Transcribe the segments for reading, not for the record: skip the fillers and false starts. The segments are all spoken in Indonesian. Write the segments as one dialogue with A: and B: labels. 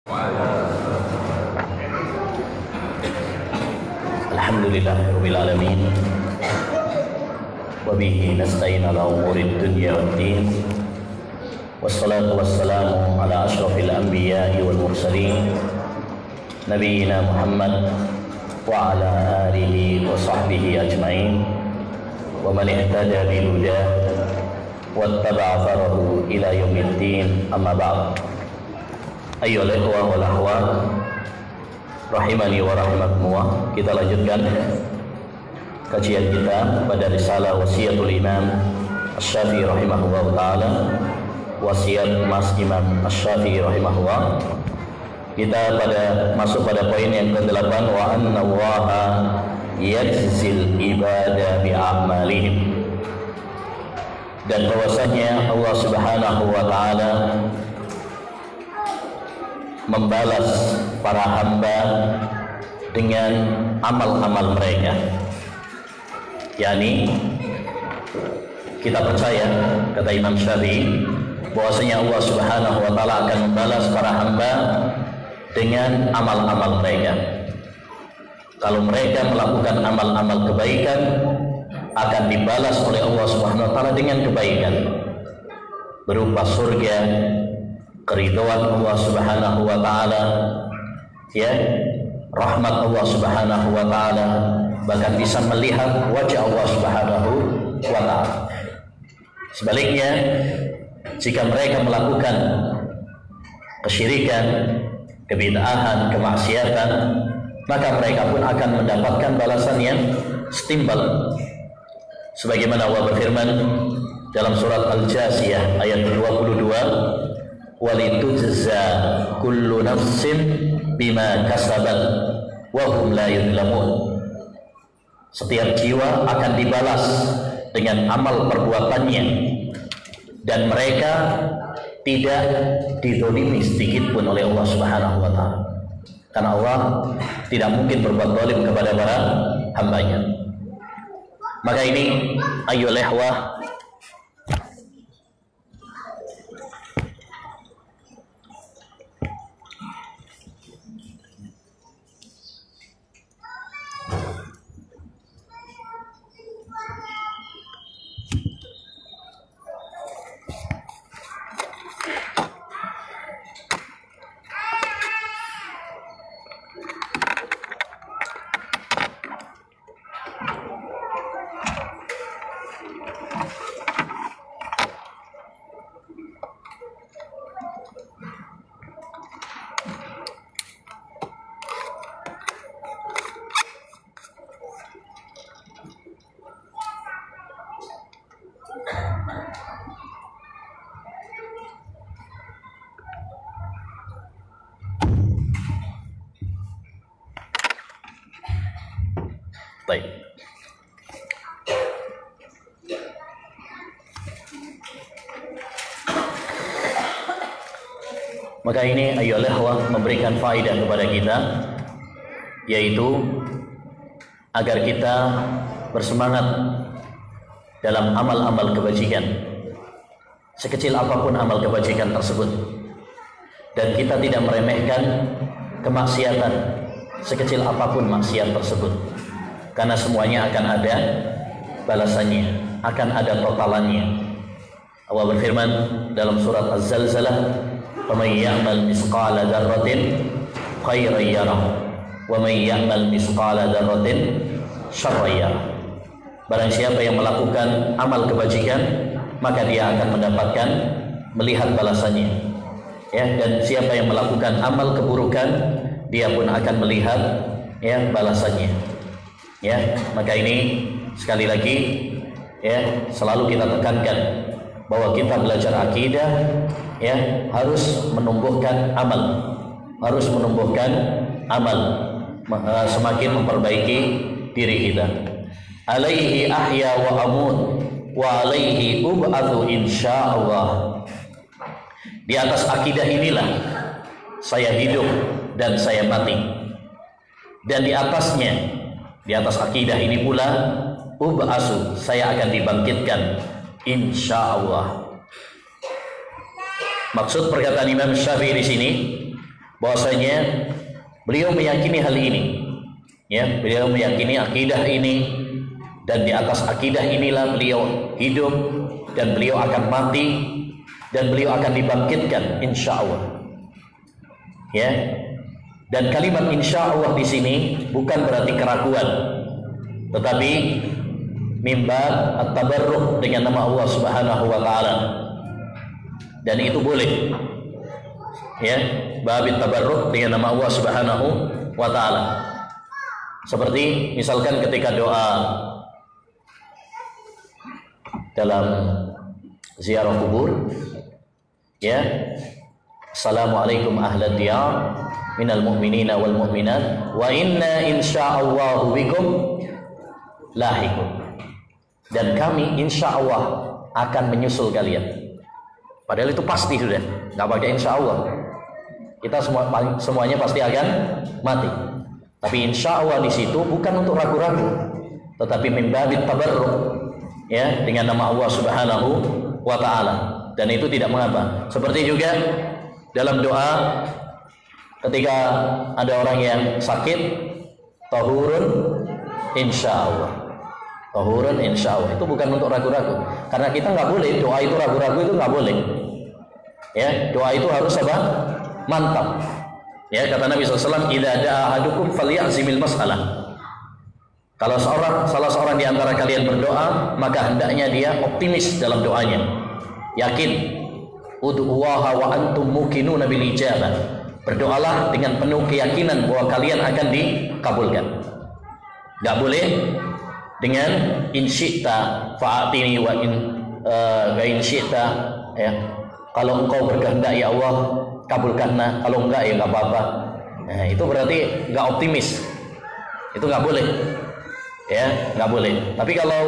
A: Alhamdulillahirabbil alamin wa bihi nasta'in ala umurid dunya waddin wassalatu wassalamu ala asyrafil anbiya'i wal mursalin nabiyyina Muhammad wa ala alihi wa sahbihi ajma'in wa man ihtada bi hudah wattaba'a atharahu ila yaumiddin, amma ba'd. Ayyuhal ikhwah wal akhwat rahimani wa rahimakumullah. Kita lanjutkan kajian kita pada risalah wasiatul Imam Asy-Syafi'i rahimahullah ta'ala, wasiat Mas Imam Asy-Syafi'i rahimahullah. Kita masuk pada poin yang ke-8, wa anna Allaha yajzil ibada bi a'malihim, dan bahwasanya Allah Subhanahu wa ta'ala membalas para hamba dengan amal-amal mereka. Yani kita percaya, kata Imam Syafi'i, bahwasanya Allah Subhanahu wa ta'ala akan membalas para hamba dengan amal-amal mereka. Kalau mereka melakukan amal-amal kebaikan, akan dibalas oleh Allah Subhanahu wa ta'ala dengan kebaikan berupa surga, keridhaan Allah Subhanahu wa ta'ala, ya, rahmat Allah Subhanahu wa ta'ala, bahkan bisa melihat wajah Allah Subhanahu wa ta'ala. Sebaliknya, jika mereka melakukan kesyirikan, kebid'ahan, kemaksiatan, maka mereka pun akan mendapatkan balasan yang setimpal. Sebagaimana Allah berfirman dalam surat Al-Jasiyah ayat 22, walitujza kullu nafsin bima kasabat wa hum la yuzlamun. Setiap jiwa akan dibalas dengan amal perbuatannya, dan mereka tidak dizalimi sedikit pun oleh Allah Subhanahu wa ta'ala, karena Allah tidak mungkin berbuat zalim kepada para hambanya. Maka ini ayyuhal ikhwah, baik. Maka ini ayyuhal ikhwah memberikan faedah kepada kita, yaitu agar kita bersemangat dalam amal-amal kebajikan, sekecil apapun amal kebajikan tersebut, dan kita tidak meremehkan kemaksiatan, sekecil apapun maksiat tersebut, karena semuanya akan ada balasannya, akan ada totalannya. Allah berfirman dalam surat Az-Zalzalah, "Faman ya'mal misqala dzarratin khairan yarah, wa man ya'mal misqala dzarratin syarran yarah." Barang siapa yang melakukan amal kebajikan, maka dia akan mendapatkan, melihat balasannya. Ya, dan siapa yang melakukan amal keburukan, dia pun akan melihat, ya, balasannya. Ya, maka ini sekali lagi, ya, selalu kita tekankan bahwa kita belajar akidah, ya, harus menumbuhkan amal, semakin memperbaiki diri kita. Alaihi ahya wa amut wa alaihi ub'atsu insyaallah. Di atas akidah inilah saya hidup dan saya mati, dan di atasnya, di atas akidah ini pula ub'atsu, saya akan dibangkitkan insyaallah. Maksud perkataan Imam Syafi'i di sini, bahwasanya beliau meyakini hal ini, ya, beliau meyakini akidah ini, dan di atas akidah inilah beliau hidup, dan beliau akan mati, dan beliau akan dibangkitkan insya Allah. Ya, dan kalimat insya Allah di sini bukan berarti keraguan, tetapi mimbar at-tabarruk dengan nama Allah Subhanahu wa taala. Dan itu boleh. Ya, babit tabarruk dengan nama Allah Subhanahu wa taala. Seperti misalkan ketika doa dalam ziarah kubur, ya, Assalamualaikum ahlad diyar minal mu'minina wal mu'minat wa inna insya'allahu bikum lahiqun. Dan kami insyaallah akan menyusul kalian. Padahal itu pasti sudah, nggak pakai insyaallah. Kita semuanya pasti akan mati. Tapi insyaallah di situ bukan untuk ragu-ragu, tetapi min babit tabarruk, ya, dengan nama Allah Subhanahu wa taala. Dan itu tidak mengapa. Seperti juga dalam doa ketika ada orang yang sakit, tahurun insyaallah. Tahurun insyaallah. Itu bukan untuk ragu-ragu. Karena kita nggak boleh doa itu ragu-ragu, itu nggak boleh. Ya, doa itu harus apa? Mantap. Ya, kata Nabi SAW, idza da'a ahadukum falyazimil mas'alah. Kalau salah seorang di antara kalian berdoa, maka hendaknya dia optimis dalam doanya. Yakin. Ud'uwaha wa antum muqinuna bil ijabah. Berdoalah dengan penuh keyakinan bahwa kalian akan dikabulkan. Enggak boleh dengan in syi'ta fa'atini wa in syi'ta, ya. Kalau engkau berkehendak ya Allah, kabulkanlah. Kalau enggak ya enggak apa-apa. Nah, itu berarti enggak optimis. Itu enggak boleh. Ya, enggak boleh. Tapi kalau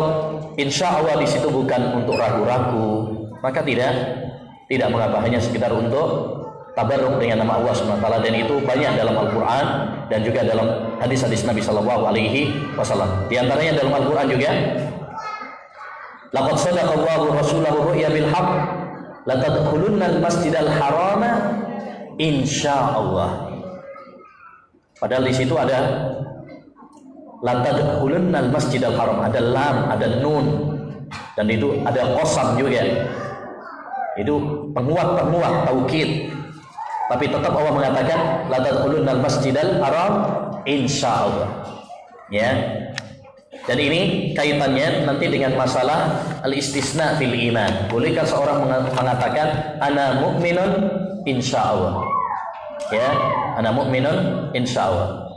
A: insya Allah di situ bukan untuk ragu-ragu, maka tidak mengapa, hanya sekitar untuk tabarruk dengan nama Allah SWT. Dan itu banyak dalam Al-Quran dan juga dalam hadis-hadis Nabi SAW. Di antaranya dalam Al-Quran juga, laqad sadaqallahu rasulahu ru'ya bil haqq la tadkhulunnal masjidal harama insyaallah. Padahal di situ ada la tadkhulunnal masjidal haram, ada lam, ada nun, dan itu ada qasam juga. Itu penguat taukid. Tapi tetap Allah mengatakan la tadkhulunnal masjidal haram insyaallah. Ya. Dan ini kaitannya nanti dengan masalah al-istisna fil iman. Bolehkah seorang mengatakan ana mu'minun insyaallah? Ya, ana mu'minun insyaallah.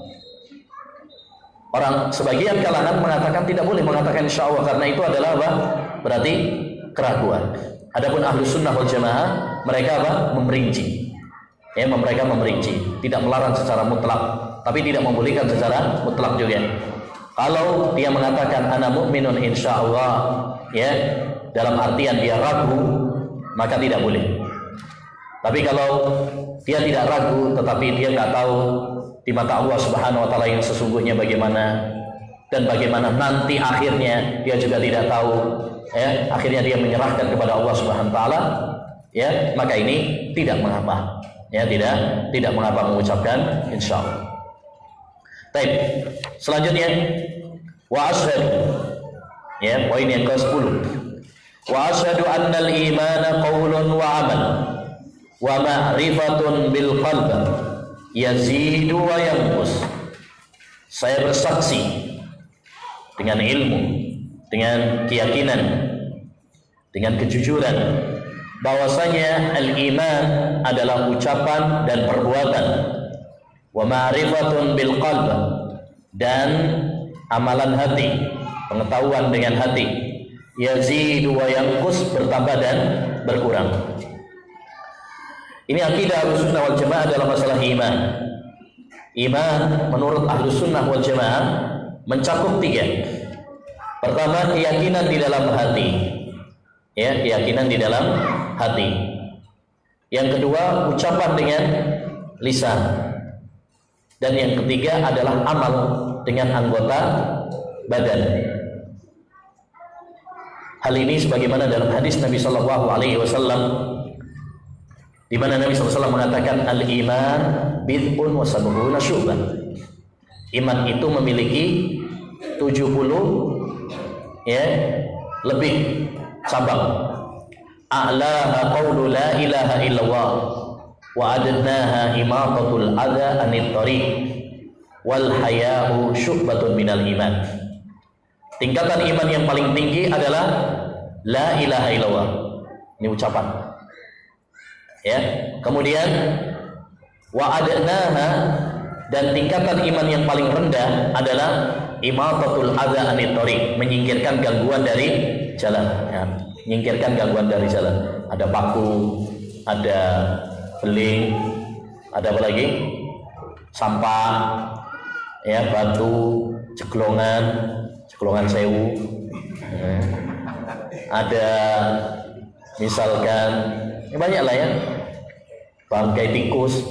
A: Orang sebagian kalangan mengatakan tidak boleh mengatakan insyaallah karena itu adalah apa? Berarti keraguan. Adapun Ahlus Sunnah wal Jamaah, mereka apa? Memperinci. Ya, mereka memperinci, tidak melarang secara mutlak, tapi tidak membolehkan secara mutlak juga. Kalau dia mengatakan ana mu'minun insyaallah, ya, dalam artian dia ragu, maka tidak boleh. Tapi kalau dia tidak ragu tetapi dia nggak tahu di mata Allah Subhanahu wa taala yang sesungguhnya bagaimana, dan bagaimana nanti akhirnya dia juga tidak tahu, ya, akhirnya dia menyerahkan kepada Allah Subhanahu wa taala, ya, maka ini tidak mengapa. Ya, tidak mengapa mengucapkan insyaallah. Baik, selanjutnya wa asyhadu, ya, poin yang ke-10. Wa asyhadu annal imana qaulun wa amal wa ma'rifatun bil qalbi yazidu wa yanqus. Saya bersaksi dengan ilmu, dengan keyakinan, dengan kejujuran bahwasanya al-iman adalah ucapan dan perbuatan, wa ma'rifatun bil qalb, dan amalan hati, pengetahuan dengan hati, yazidu wa yanqus, bertambah dan berkurang. Ini akidah Ahlus Sunnah wal Jamaah dalam masalah iman. Iman menurut Ahlus Sunnah wal Jamaah mencakup 3. Pertama, keyakinan di dalam hati. Ya, keyakinan di dalam hati. Yang kedua, ucapan dengan lisan. Dan yang ketiga adalah amal dengan anggota badan. Hal ini sebagaimana dalam hadis Nabi Shallallahu Alaihi Wasallam, di mana Nabi SAW mengatakan al-iman bid'un wa sab'una syu'bah. Iman itu memiliki 70 ya lebih cabang. A'laha qawlu la ilaha illallah wa adnaha imatatul adha anit tariq wal haya'u syu'batun minal iman. Tingkatan iman yang paling tinggi adalah la ilaha illallah. Ini ucapan. Ya. Kemudian wa adnaha, dan tingkatan iman yang paling rendah adalah imatatul adha anit tariq, menyingkirkan gangguan dari jalan. Ya. Menyingkirkan gangguan dari jalan. Ada paku, ada beling, ada apa lagi? Sampah, ya, batu, ceklongan sewu, ya. Ada misalkan banyak lah ya, bangkai tikus,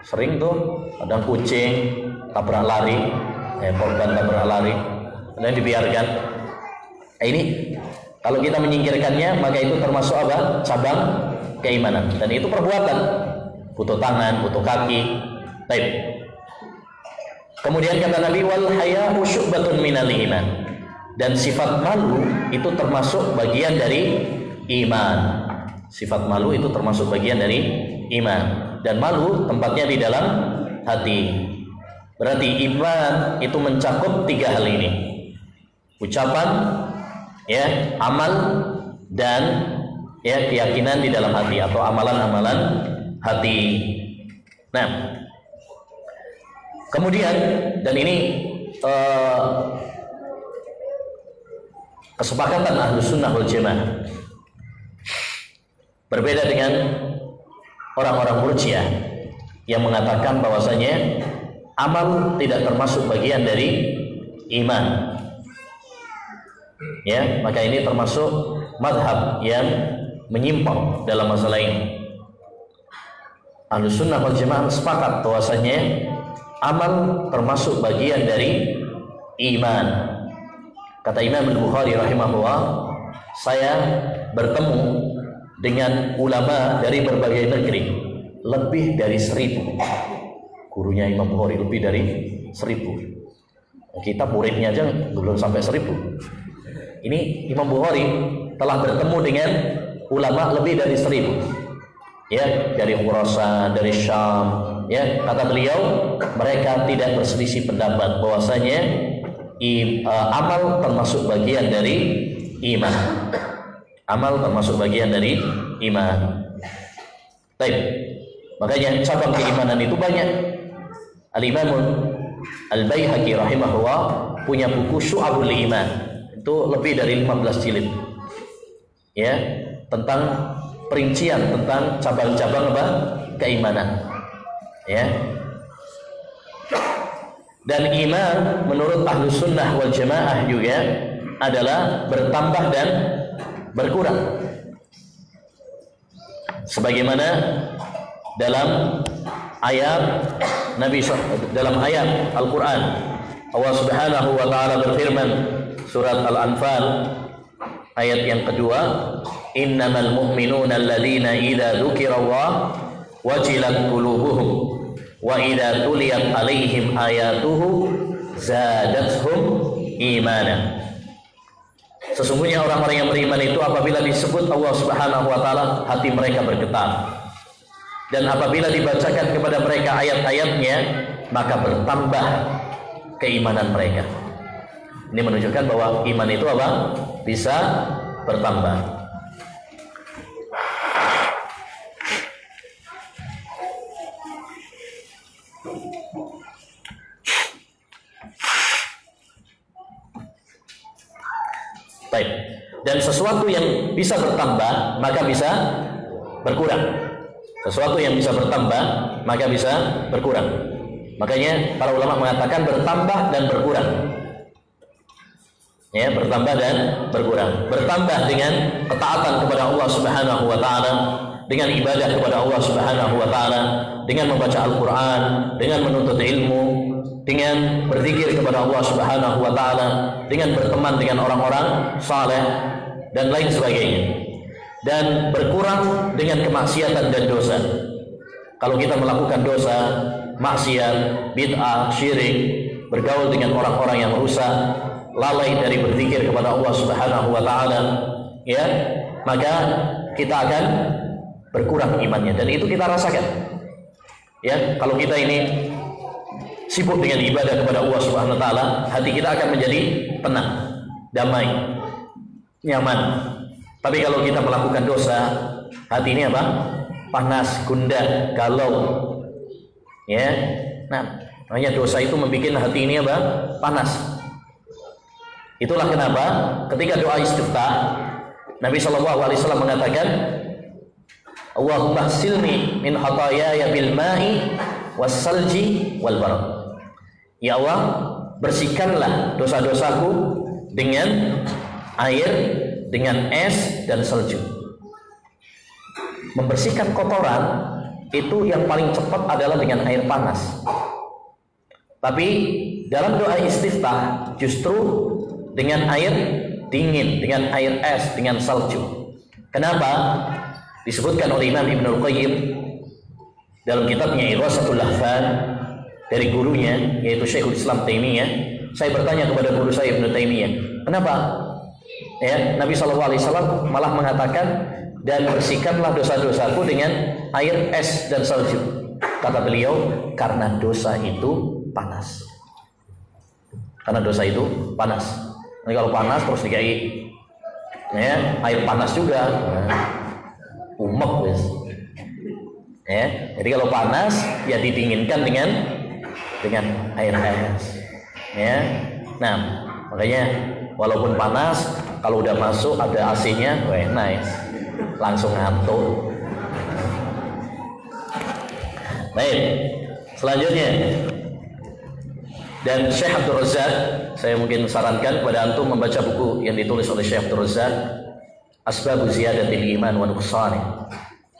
A: sering tuh, kadang kucing tabrak lari, korban tabrak lari, dan dibiarkan. Ini kalau kita menyingkirkannya, maka itu termasuk apa? Cabang keimanan. Dan itu perbuatan, butuh tangan, butuh kaki. Baik. Kemudian kata Nabi, wal haya'u syu'batun minal iman. Dan sifat malu itu termasuk bagian dari iman. Sifat malu itu termasuk bagian dari iman. Dan malu tempatnya di dalam hati. Berarti iman itu mencakup 3 hal ini: ucapan, ya, amal, dan ya keyakinan di dalam hati atau amalan-amalan hati. Nah, kemudian, dan ini kesepakatan Ahlus Sunnah wal Jamaah, berbeda dengan orang-orang Murji'ah yang mengatakan bahwasanya amal tidak termasuk bagian dari iman. Ya, maka ini termasuk madhab yang menyimpang dalam masalah ini. Ahlus Sunnah wal Jamaah sepakat bahwasanya amal termasuk bagian dari iman. Kata Imam Al-Bukhari rahimahullah, saya bertemu dengan ulama dari berbagai negeri, lebih dari 1000. Gurunya Imam Bukhari lebih dari 1000. Kita muridnya aja belum sampai 1000. Ini Imam Bukhari telah bertemu dengan ulama lebih dari 1000. Ya, dari Khurasan, dari Syam. Ya, kata beliau, mereka tidak berselisih pendapat bahwasanya amal termasuk bagian dari iman. Amal termasuk bagian dari iman. Baik. Makanya cabang keimanan itu banyak. Al-Imam Al-Baihaqi rahimahullah punya buku Syu'abul Iman. Itu lebih dari 15 jilid. Ya, tentang perincian tentang cabang-cabang apa? Keimanan. Ya. Dan iman menurut Ahlus Sunnah wal Jamaah juga adalah bertambah dan berkurang. Sebagaimana dalam ayat dalam ayat Al-Qur'an, Allah Subhanahu wa taala berfirman, surat Al-Anfal ayat yang kedua, innamal mu'minuna alladzina idza dzukirallah wajilat qulubuhum wa idza tuliyat alaihim ayatuhu zadatuhum imana. Sesungguhnya orang-orang yang beriman itu apabila disebut Allah Subhanahu wa taala, hati mereka bergetar. Dan apabila dibacakan kepada mereka ayat-ayatnya, maka bertambah keimanan mereka. Ini menunjukkan bahwa iman itu apa? Bisa bertambah. Baik. Dan sesuatu yang bisa bertambah maka bisa berkurang. Sesuatu yang bisa bertambah maka bisa berkurang. Makanya para ulama mengatakan bertambah dan berkurang. Ya, bertambah dan berkurang. Bertambah dengan ketaatan kepada Allah Subhanahu wa taala, dengan ibadah kepada Allah Subhanahu wa taala, dengan membaca Al-Qur'an, dengan menuntut ilmu, dengan berzikir kepada Allah Subhanahu wa taala, dengan berteman dengan orang-orang saleh dan lain sebagainya. Dan berkurang dengan kemaksiatan dan dosa. Kalau kita melakukan dosa, maksiat, bid'ah, syirik, bergaul dengan orang-orang yang rusak, lalai dari berzikir kepada Allah Subhanahu wa taala, ya, maka kita akan berkurang imannya, dan itu kita rasakan. Ya, kalau kita ini sibuk dengan ibadah kepada Allah Subhanahu wa taala, hati kita akan menjadi tenang, damai, nyaman. Tapi kalau kita melakukan dosa, hati ini apa? Panas, gundah, galau. Ya. Nah, makanya dosa itu membuat hati ini apa? Panas. Itulah kenapa ketika doa istiftah Nabi SAW mengatakan, Allahumma silni min khataayaya bil ma'i was salji wal barad. Ya Allah, bersihkanlah dosa-dosaku dengan air, dengan es dan salju. Membersihkan kotoran itu yang paling cepat adalah dengan air panas. Tapi dalam doa istiftah justru dengan air dingin, dengan air es, dengan salju. Kenapa? Disebutkan oleh Imam Ibnul Qayyim dalam kitabnya Ighatsatul Lahfan dari gurunya yaitu Syekhul Islam Taimiyah. Saya bertanya kepada guru saya Ibnu Taimiyah, kenapa? Ya, Nabi SAW malah mengatakan, dan bersihkanlah dosa-dosaku dengan air es dan salju. Kata beliau, karena dosa itu panas. Karena dosa itu panas. Jadi kalau panas terus dikai ya, air panas juga, umek wes. Ya, jadi kalau panas ya didinginkan dengan air es. Ya, nah makanya walaupun panas, kalau udah masuk ada AC-nya, wah nice, langsung ngantuk. Baik, selanjutnya, dan Syekh Abdul Razzaq, saya mungkin sarankan kepada antum membaca buku yang ditulis oleh Syekh Abdul Razzaq, Asbabu Ziyadatil Iman wa Nuqsani,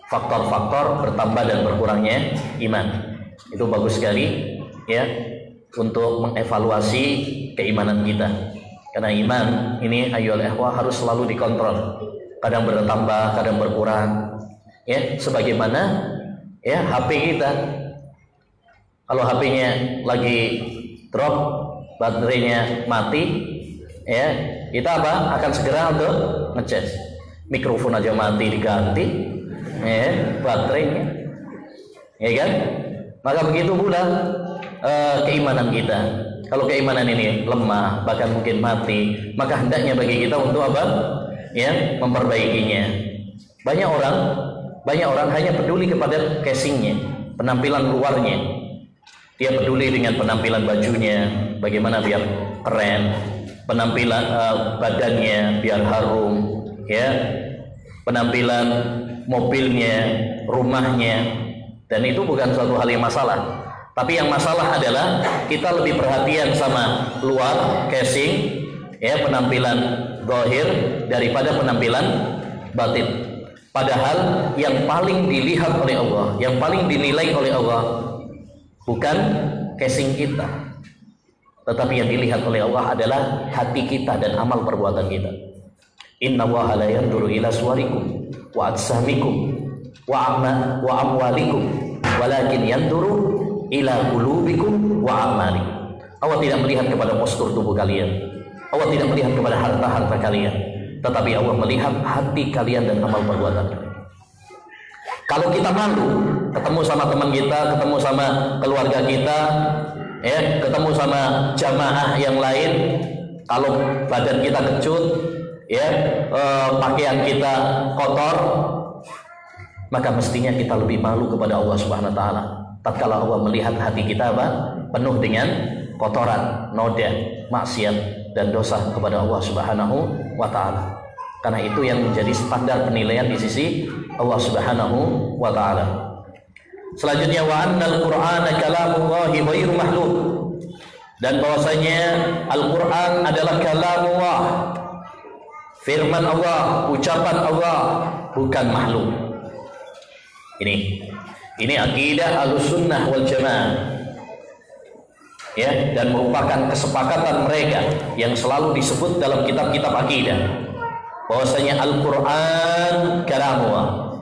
A: faktor-faktor bertambah dan berkurangnya iman. Itu bagus sekali ya untuk mengevaluasi keimanan kita. Karena iman ini ayyuhal ikhwah harus selalu dikontrol. Kadang bertambah, kadang berkurang. Ya, sebagaimana ya HP kita. Kalau HP-nya lagi drop, baterainya mati, ya, kita apa? Akan segera untuk ngecas. Mikrofon aja mati diganti, ya, baterainya. Ya kan? Maka begitu pula keimanan kita. Kalau keimanan ini lemah, bahkan mungkin mati, maka hendaknya bagi kita untuk apa? Ya, memperbaikinya. Banyak orang hanya peduli kepada casingnya, penampilan luarnya. Dia peduli dengan penampilan bajunya, bagaimana biar keren, penampilan badannya biar harum, ya, penampilan mobilnya, rumahnya, dan itu bukan suatu hal yang masalah. Tapi yang masalah adalah kita lebih perhatian sama luar, casing, ya, penampilan zahir daripada penampilan batin. Padahal yang paling dilihat oleh Allah, yang paling dinilai oleh Allah bukan casing kita, tetapi yang dilihat oleh Allah adalah hati kita dan amal perbuatan kita. Innallaha la yanzuru ila suwarikum wa ajsamikum wa amwalikum walakin yanzuru ila qulubikum wa a'malikum. Allah tidak melihat kepada postur tubuh kalian, Allah tidak melihat kepada harta-harta kalian, tetapi Allah melihat hati kalian dan amal perbuatan kalian. Kalau kita malu ketemu sama teman kita, ketemu sama keluarga kita, ya, ketemu sama jamaah yang lain, kalau badan kita kecut, ya, pakaian kita kotor, maka mestinya kita lebih malu kepada Allah Subhanahu wa taala. Tatkala Allah melihat hati kita apa? Penuh dengan kotoran, noda, maksiat dan dosa kepada Allah Subhanahu wa taala. Karena itu yang menjadi standar penilaian di sisi Allah Subhanahu wa taala. Selanjutnya, wa annal Qur'ana kalamullahi ghairu mahluk. Dan bahwasanya Al-Qur'an adalah kalamullah, firman Allah, ucapan Allah, bukan makhluk. Ini akidah Ahlussunnah wal Jamaah, ya, dan merupakan kesepakatan mereka yang selalu disebut dalam kitab-kitab akidah bahwasanya Al-Qur'an kalamullah,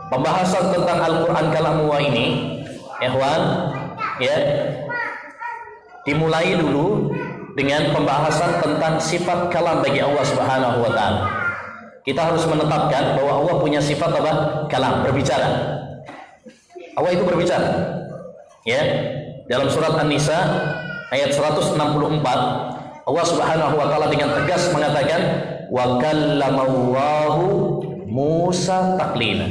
A: pembahasan tentang Al-Quran kalamullah ini, ikhwan, ya, dimulai dulu dengan pembahasan tentang sifat kalam bagi Allah Subhanahu wa taala. Kita harus menetapkan bahwa Allah punya sifat apa? Kalam, berbicara. Allah itu berbicara. Ya. Dalam surat An-Nisa ayat 164, Allah Subhanahu wa taala dengan tegas mengatakan, "Wa kallamallahu Musa taklima."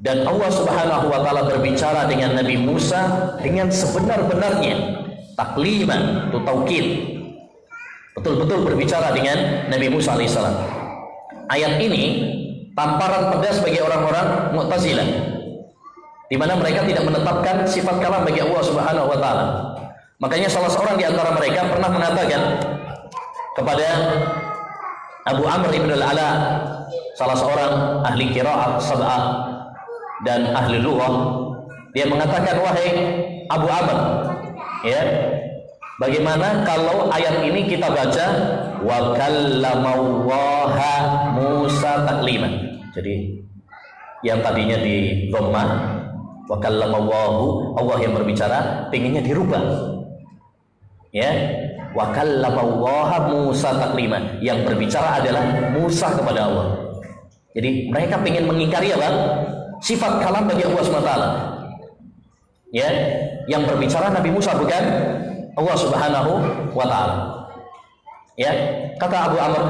A: Dan Allah Subhanahu wa taala berbicara dengan Nabi Musa dengan sebenar-benarnya. Taklima, itu taukid. Betul-betul berbicara dengan Nabi Musa alaihissalam. Ayat ini tamparan pedas bagi orang-orang Mu'tazilah, di mana mereka tidak menetapkan sifat kalam bagi Allah Subhanahu wa taala. Makanya salah seorang di antara mereka pernah mengatakan kepada Abu Amr ibn al-Ala, salah seorang ahli qiraah sab'ah dan ahli lughah, dia mengatakan, "Wahai Abu Amr, ya, bagaimana kalau ayat ini kita baca wa kallamallaha Musa taklima?" Jadi yang tadinya di dhammah wa kallamallahu, Allah yang berbicara, pengennya dirubah. Ya, wa kallamallaha Musa taklima, yang berbicara adalah Musa kepada Allah. Jadi mereka pengen mengingkari apa? Sifat kalam bagi Allah SWT. Ya, yang berbicara Nabi Musa, bukan Allah Subhanahu wa taala. Ya, kata Abu Amr,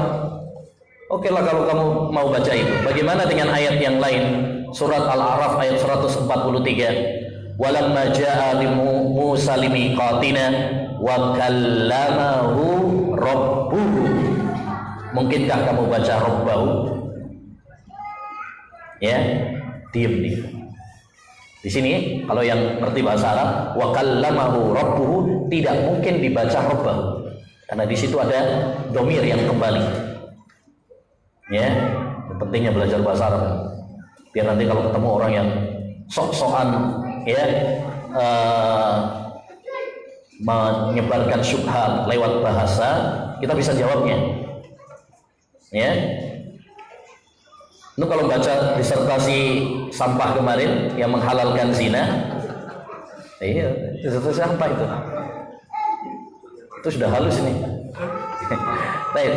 A: oke lah kalau kamu mau baca itu. Bagaimana dengan ayat yang lain? Surat Al-A'raf ayat 143. Walamma ja'a Musa limiqatina wa kallamahu rabbuhu. Mungkinkah kamu baca rabbahu? Ya, diam nih. Di sini kalau yang ngerti bahasa Arab, wa kallamahu rabbuhu, tidak mungkin dibaca rabbahu, karena di situ ada domir yang kembali. Ya, pentingnya belajar bahasa Arab, biar nanti kalau ketemu orang yang sok-sokan, ya, menyebarkan syubhat lewat bahasa, kita bisa jawabnya. Ya. Itu kalau baca disertasi sampah kemarin yang menghalalkan zina, iya, disertasi sampah itu sudah halus ini. Baik,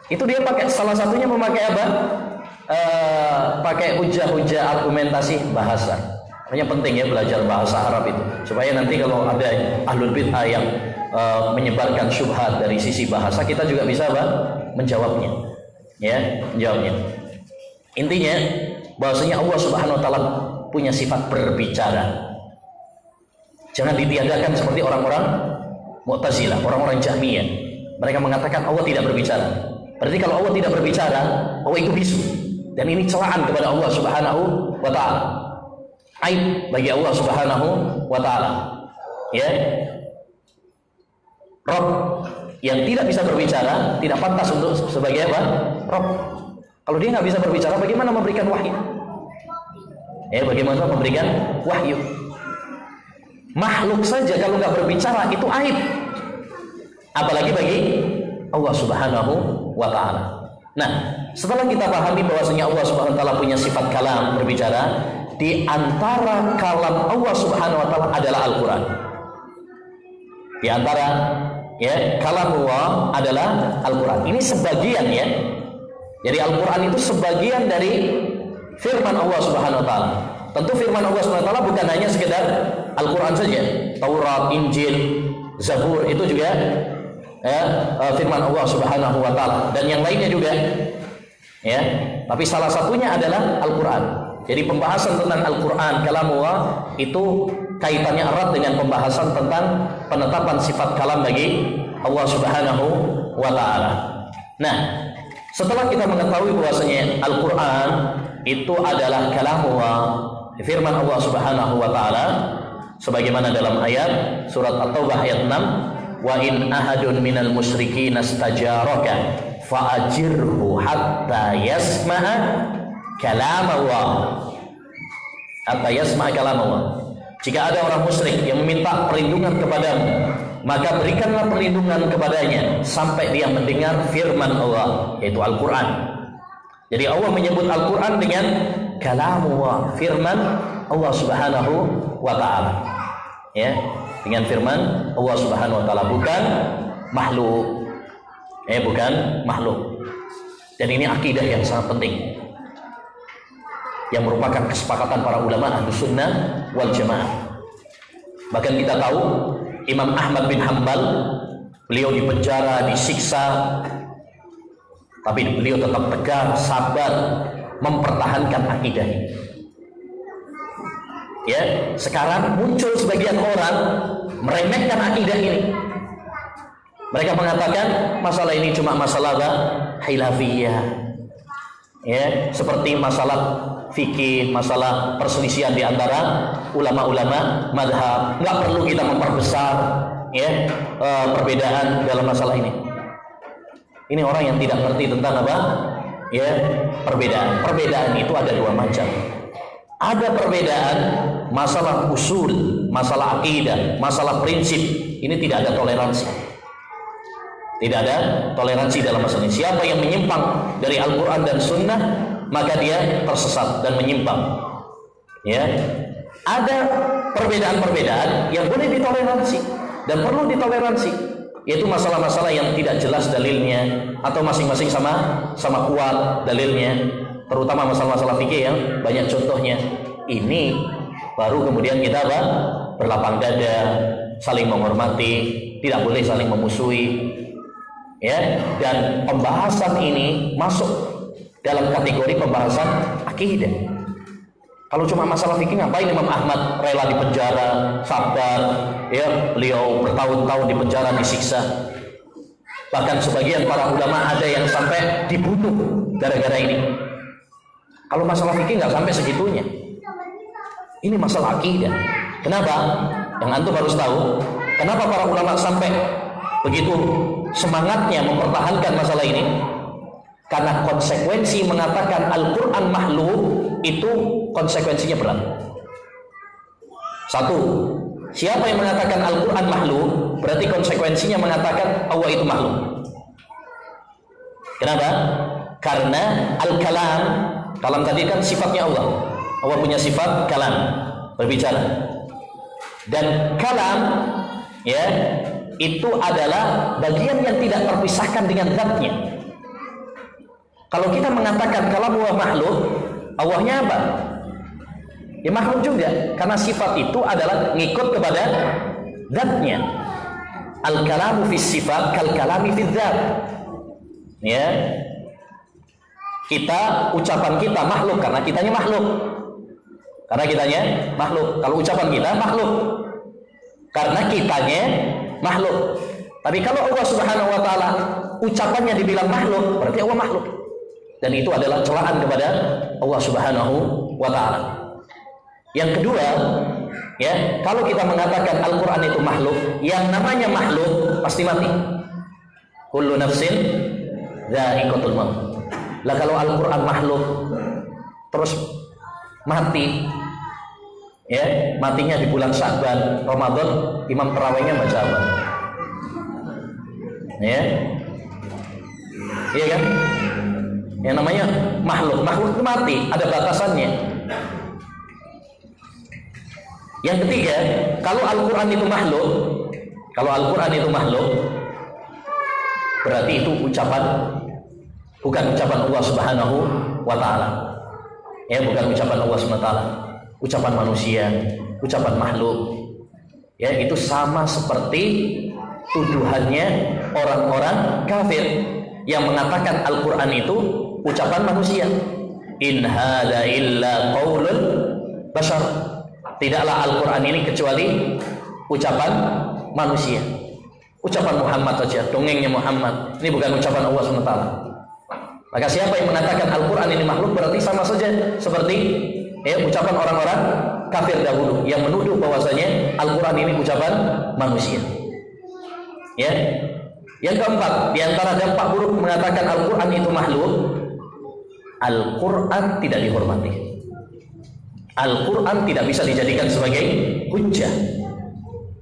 A: itu dia pakai, salah satunya memakai apa? Pakai hujah-hujah argumentasi bahasa. Makanya penting ya belajar bahasa Arab itu, supaya nanti kalau ada ahlul bid'ah yang menyebarkan syubhat dari sisi bahasa, kita juga bisa apa? Menjawabnya. Ya, menjawabnya. Intinya bahwasanya Allah Subhanahu wa taala punya sifat berbicara. Jangan ditiadakan seperti orang-orang Mu'tazilah, orang-orang Jahmiyah. Mereka mengatakan Allah tidak berbicara. Berarti kalau Allah tidak berbicara, Allah itu bisu. Dan ini celaan kepada Allah Subhanahu wa taala. Aib bagi Allah Subhanahu wa taala. Ya. Rabb yang tidak bisa berbicara tidak pantas untuk sebagai apa? Rabb. Kalau dia nggak bisa berbicara, bagaimana memberikan wahyu? Ya, bagaimana memberikan wahyu? Makhluk saja kalau nggak berbicara itu aib, apalagi bagi Allah Subhanahu wa taala. Nah, setelah kita pahami bahwasanya Allah Subhanahu wa taala punya sifat kalam, berbicara, di antara kalam Allah Subhanahu wa taala adalah Al-Qur'an. Di antara ya kalam Allah adalah Al-Qur'an. Ini sebagian ya. Jadi Al-Quran itu sebagian dari firman Allah Subhanahu wa taala. Tentu firman Allah Subhanahu wa taala bukan hanya sekedar Al-Quran saja. Taurat, Injil, Zabur itu juga ya, firman Allah Subhanahu wa taala, dan yang lainnya juga. Ya, tapi salah satunya adalah Al-Quran. Jadi pembahasan tentang Al-Quran, kalamullah, itu kaitannya erat dengan pembahasan tentang penetapan sifat kalam bagi Allah Subhanahu wa taala. Nah, setelah kita mengetahui bahwasanya Al-Quran itu adalah kalamullah, firman Allah Subhanahu wa taala, sebagaimana dalam ayat surat At-Taubah ayat 6, wa in ahadun minal musyrikin istajaraka fa'ajirhu hatta yasma'a kalamullah. Hatta yasma'a kalamullah. Jika ada orang musyrik yang meminta perlindungan kepadamu, maka berikanlah perlindungan kepadanya sampai dia mendengar firman Allah, yaitu Al-Quran. Jadi Allah menyebut Al-Quran dengan kalamullah, firman Allah Subhanahu wa taala. Ya, dengan firman Allah Subhanahu wa taala, bukan makhluk. Bukan makhluk. Dan ini akidah yang sangat penting, yang merupakan kesepakatan para ulama Ahlus Sunnah wal Jamaah. Bahkan kita tahu Imam Ahmad bin Hanbal, beliau dipenjara, disiksa, tapi beliau tetap tegar, sabar, mempertahankan akidah ini. Ya, sekarang muncul sebagian orang meremehkan akidah ini. Mereka mengatakan masalah ini cuma masalah khilafiyah. Ya, seperti masalah fikih, masalah perselisihan di antara ulama-ulama madhab. Nggak perlu kita memperbesar ya perbedaan dalam masalah ini. Ini orang yang tidak ngerti tentang apa? Ya, perbedaan. Perbedaan itu ada dua macam. Ada perbedaan masalah usul, masalah akidah, masalah prinsip. Ini tidak ada toleransi. Tidak ada toleransi dalam masalah ini. Siapa yang menyimpang dari Al-Quran dan Sunnah, maka dia tersesat dan menyimpang. Ya, ada perbedaan-perbedaan yang boleh ditoleransi dan perlu ditoleransi, yaitu masalah-masalah yang tidak jelas dalilnya atau masing-masing sama kuat dalilnya, terutama masalah-masalah fikih yang banyak contohnya. Ini baru kemudian kita berlapang dada, saling menghormati, tidak boleh saling memusuhi. Ya, dan pembahasan ini masuk dalam kategori pembahasan akidah. Kalau cuma masalah fikih, ngapain Imam Ahmad rela di penjara, sabar, ya, beliau bertahun-tahun di penjara, disiksa. Bahkan sebagian para ulama ada yang sampai dibunuh gara-gara ini. Kalau masalah fikih nggak sampai segitunya. Ini masalah akidah. Kenapa? Yang antum harus tahu, kenapa para ulama sampai begitu semangatnya mempertahankan masalah ini? Karena konsekuensi mengatakan Al-Quran makhluk itu konsekuensinya berat. Satu, siapa yang mengatakan Al-Quran makhluk, berarti konsekuensinya mengatakan Allah itu makhluk. Kenapa? Karena Al-Kalam, kalam tadi kan sifatnya Allah. Allah punya sifat kalam, berbicara. Dan kalam, ya, itu adalah bagian yang tidak terpisahkan dengan zatnya. Kalau kita mengatakan kalam Allah makhluk, Allahnya apa? Ya makhluk juga, karena sifat itu adalah ngikut kepada zatnya. Al-kalamu fi sifat kal kalami fi zat. Ya, kita, ucapan kita makhluk karena kitanya makhluk. Karena kitanya makhluk. Kalau ucapan kita makhluk karena kitanya makhluk. Tapi kalau Allah Subhanahu wa taala ucapannya dibilang makhluk, berarti Allah makhluk. Dan itu adalah celaan kepada Allah Subhanahu wa taala. Yang kedua, ya, kalau kita mengatakan Al-Qur'an itu makhluk, yang namanya makhluk pasti mati. Kullu nafsin dha'iqatul maut. Lah kalau Al-Qur'an makhluk terus mati, ya, matinya di bulan Sya'ban, Ramadan, imam tarawihnya baca apa? Ya, iya kan? Yang namanya makhluk itu mati, ada batasannya. Yang ketiga, kalau Al-Quran itu makhluk, berarti itu ucapan, bukan ucapan Allah Subhanahu wa taala. Ya, bukan ucapan Allah Subhanahu wa taala. Ucapan manusia, ucapan makhluk. Ya, itu sama seperti tuduhannya orang-orang kafir yang mengatakan Al-Quran itu ucapan manusia. In hadza illa qaulul bashar. Tidaklah Al-Quran ini kecuali ucapan manusia. Ucapan Muhammad saja, dongengnya Muhammad. Ini bukan ucapan Allah SWT. Maka siapa yang mengatakan Al-Quran ini makhluk, berarti sama saja seperti ucapan orang-orang kafir dahulu yang menuduh bahwasanya Al-Quran ini ucapan manusia. Ya. Yang keempat, di antara dampak buruk mengatakan Al-Quran itu makhluk, Al-Quran tidak dihormati. Al-Quran tidak bisa dijadikan sebagai hujjah.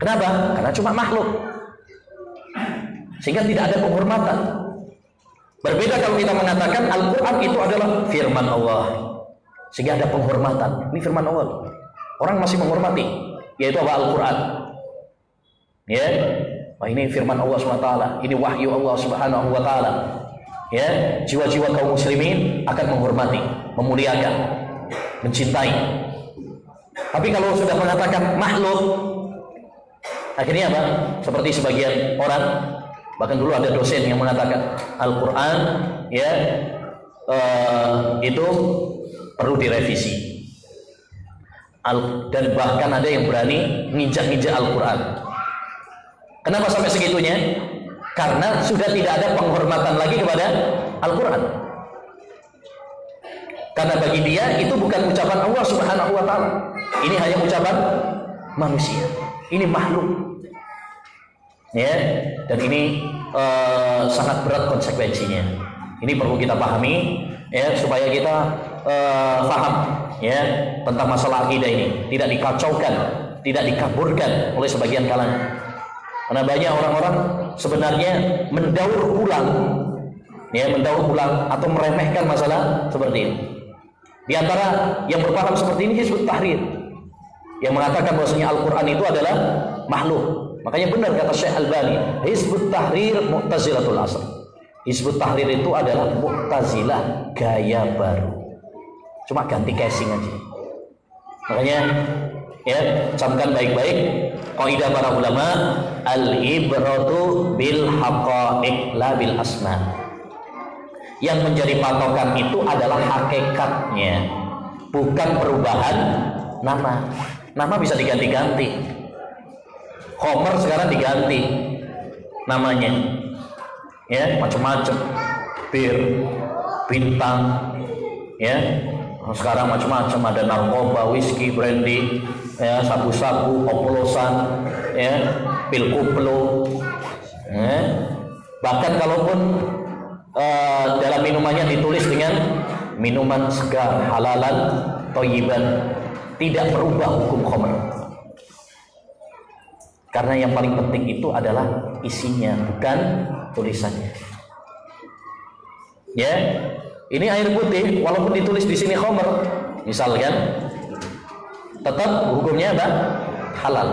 A: Kenapa? Karena cuma makhluk, sehingga tidak ada penghormatan. Berbeda kalau kita mengatakan Al-Quran itu adalah firman Allah. sehingga ada penghormatan. Ini firman Allah. Orang masih menghormati, yaitu apa? Al-Quran. Ya, ini firman Allah SWT. Ini wahyu Allah Subhanahu Wa Taala. Ya, jiwa-jiwa kaum muslimin akan menghormati, memuliakan, mencintai. Tapi kalau sudah mengatakan makhluk, akhirnya apa? Seperti sebagian orang, bahkan dulu ada dosen yang mengatakan Al-Quran, ya, itu perlu direvisi. Dan bahkan ada yang berani nginjak-nginjak Al-Quran. Kenapa sampai segitunya? Karena sudah tidak ada penghormatan lagi kepada Al-Quran. Karena bagi dia itu bukan ucapan Allah Subhanahu Wa Taala. Ini hanya ucapan manusia. Ini makhluk. Ya, dan ini sangat berat konsekuensinya. Ini perlu kita pahami, ya, supaya kita paham, ya, tentang masalah akidah ini, tidak dikacaukan, tidak dikaburkan oleh sebagian kalangan. Karena banyak orang-orang sebenarnya mendaur ulang, ya, mendaur ulang atau meremehkan masalah seperti ini. Di antara yang berpaham seperti ini Hizbut Tahrir, yang mengatakan bahwasanya Al-Quran itu adalah makhluk. Makanya benar kata Syekh Albani, Hizbut Tahrir Mu'tazilatul asr. Hizbut Tahrir itu adalah Mu'tazilah gaya baru, cuma ganti casing aja. Makanya, ya, camkan baik-baik kaidah para ulama, al-ibratu bil haqa'iq la bil asma. Yang menjadi patokan itu adalah hakikatnya, bukan perubahan nama. Nama bisa diganti-ganti. Khomer sekarang diganti namanya, ya, macam-macam, bir, bintang, ya, sekarang macam-macam, ada narkoba, whisky, brandy, ya, sabu-sabu, oplosan, ya, pil kuplo, ya. Bahkan kalaupun dalam minumannya ditulis dengan minuman segar, halalan, thayyiban, tidak merubah hukum khamr. Karena yang paling penting itu adalah isinya, bukan tulisannya. Ya, ini air putih, walaupun ditulis di sini khamr, misalkan, tetap hukumnya apa? Halal.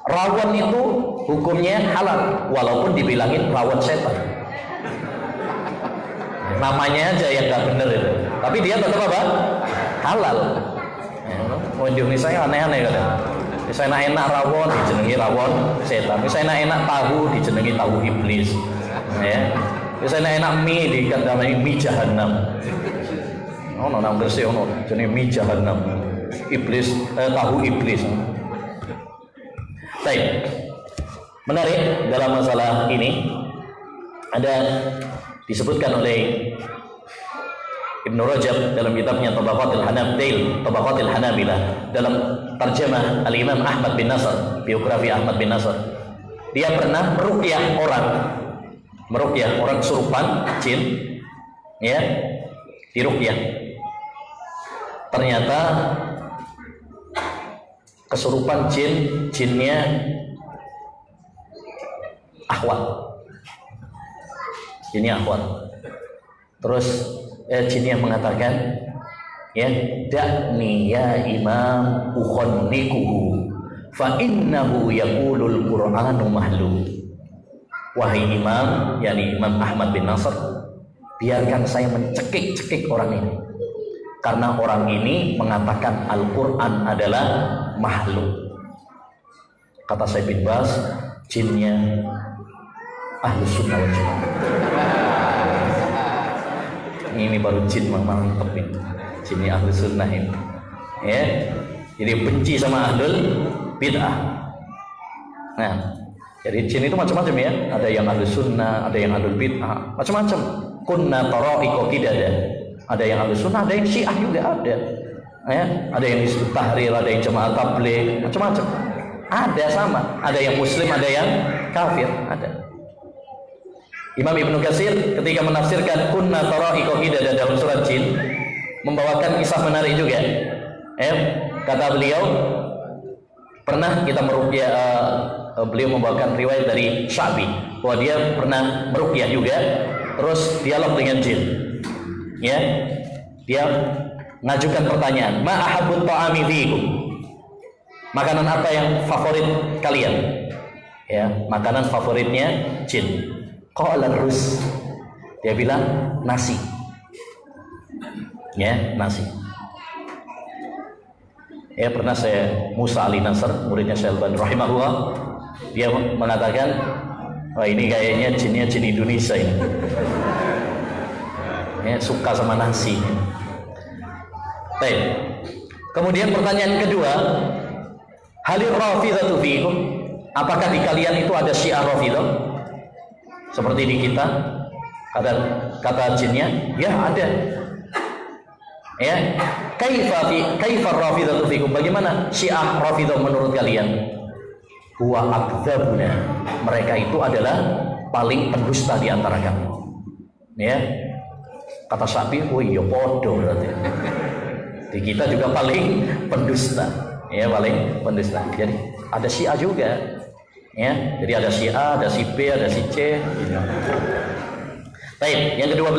A: Rawon itu hukumnya halal, walaupun dibilangin rawon setan. Namanya aja yang nggak bener itu, tapi dia tetap apa? Halal. Oh, Indonesia aneh-aneh kan. Misalnya enak rawon dijenengi rawon setan. Misalnya enak tahu dijenengi tahu iblis. Ya. Misalnya enak mie dikatakan mie jahanam. Oh, nang Gresik ono jenenge mie jahanam. Iblis, tahu iblis. Baik. Menarik dalam masalah ini ada disebutkan oleh Ibnu Rajab dalam kitabnya Tabaqatul Hanabilah, dalam terjemah Al-Imam Ahmad bin Nasr, biografi Ahmad bin Nasr. Dia pernah meruqyah orang kesurupan jin, ya, diruqyah. Ternyata kesurupan jinnya akhwat. Jinnya akhwat. Terus jinnya mengatakan, ya, dakni ya imam ukhannikuhu fa innahu yaqulul qur'anu mahluk. Wahai imam, yakni Imam Ahmad bin Nasr, biarkan saya mencekik-cekik orang ini, karena orang ini mengatakan Al-Quran adalah makhluk. Kata Syekh bin Baz, jinnya Ahlus Sunnah wal Jamaah. Ini baru jin mantep ini, jinnya Ahlus Sunnah ini, ya. Jadi benci sama Ahlul Bid'ah. Nah, jadi jin itu macam-macam, ya. Ada yang Ahlus Sunnah, ada yang Ahlul Bid'ah, macam-macam. Kunna tara'iqa qidada. Ada yang Ahlus Sunnah, ada yang Syiah juga ada. Ya, ada yang Hizbut Tahrir, ada yang Jamaah Tabligh, macam-macam. Ada sama, ada yang Muslim, ada yang kafir, ada. Imam Ibnu Katsir ketika menafsirkan kunna tara'iqa qidada dalam surat jin membawakan kisah menarik juga. Kata beliau, pernah kita meruqyah, beliau membawakan riwayat dari Sya'bi bahwa dia pernah meruqyah juga, terus dialog dengan jin. Ya. Dia ngajukan pertanyaan, ma ahabbut ta'ami fiikum, makanan apa yang favorit kalian? Ya, makanan favoritnya jin. Qala rus, dia bilang nasi. Ya, nasi. Ya, pernah saya Musa Ali Nasr, muridnya Syekh Al-Albani rahimahullah, dia mengatakan, wah ini kayaknya jinnya jin Indonesia ini. Ya, suka sama nasi. Baik. Kemudian pertanyaan kedua, halil rafidhatu fiikum, apakah di kalian itu ada Syiah Rafidhah? Seperti di kita, kata jinnya, ya ada. Ya, kaifa rafidhatu fikum, bagaimana Syiah Rafidhah menurut kalian? Huwa akdzabuna, mereka itu adalah paling pendusta di antara kami. Ya, kata Syafi'i, oh iya podo berarti. Di kita juga paling pendusta. Ya, paling pendusta. Jadi ada Syiah juga. Ya, jadi ada si A, ada si B, ada si C. Baik, yang ke-12.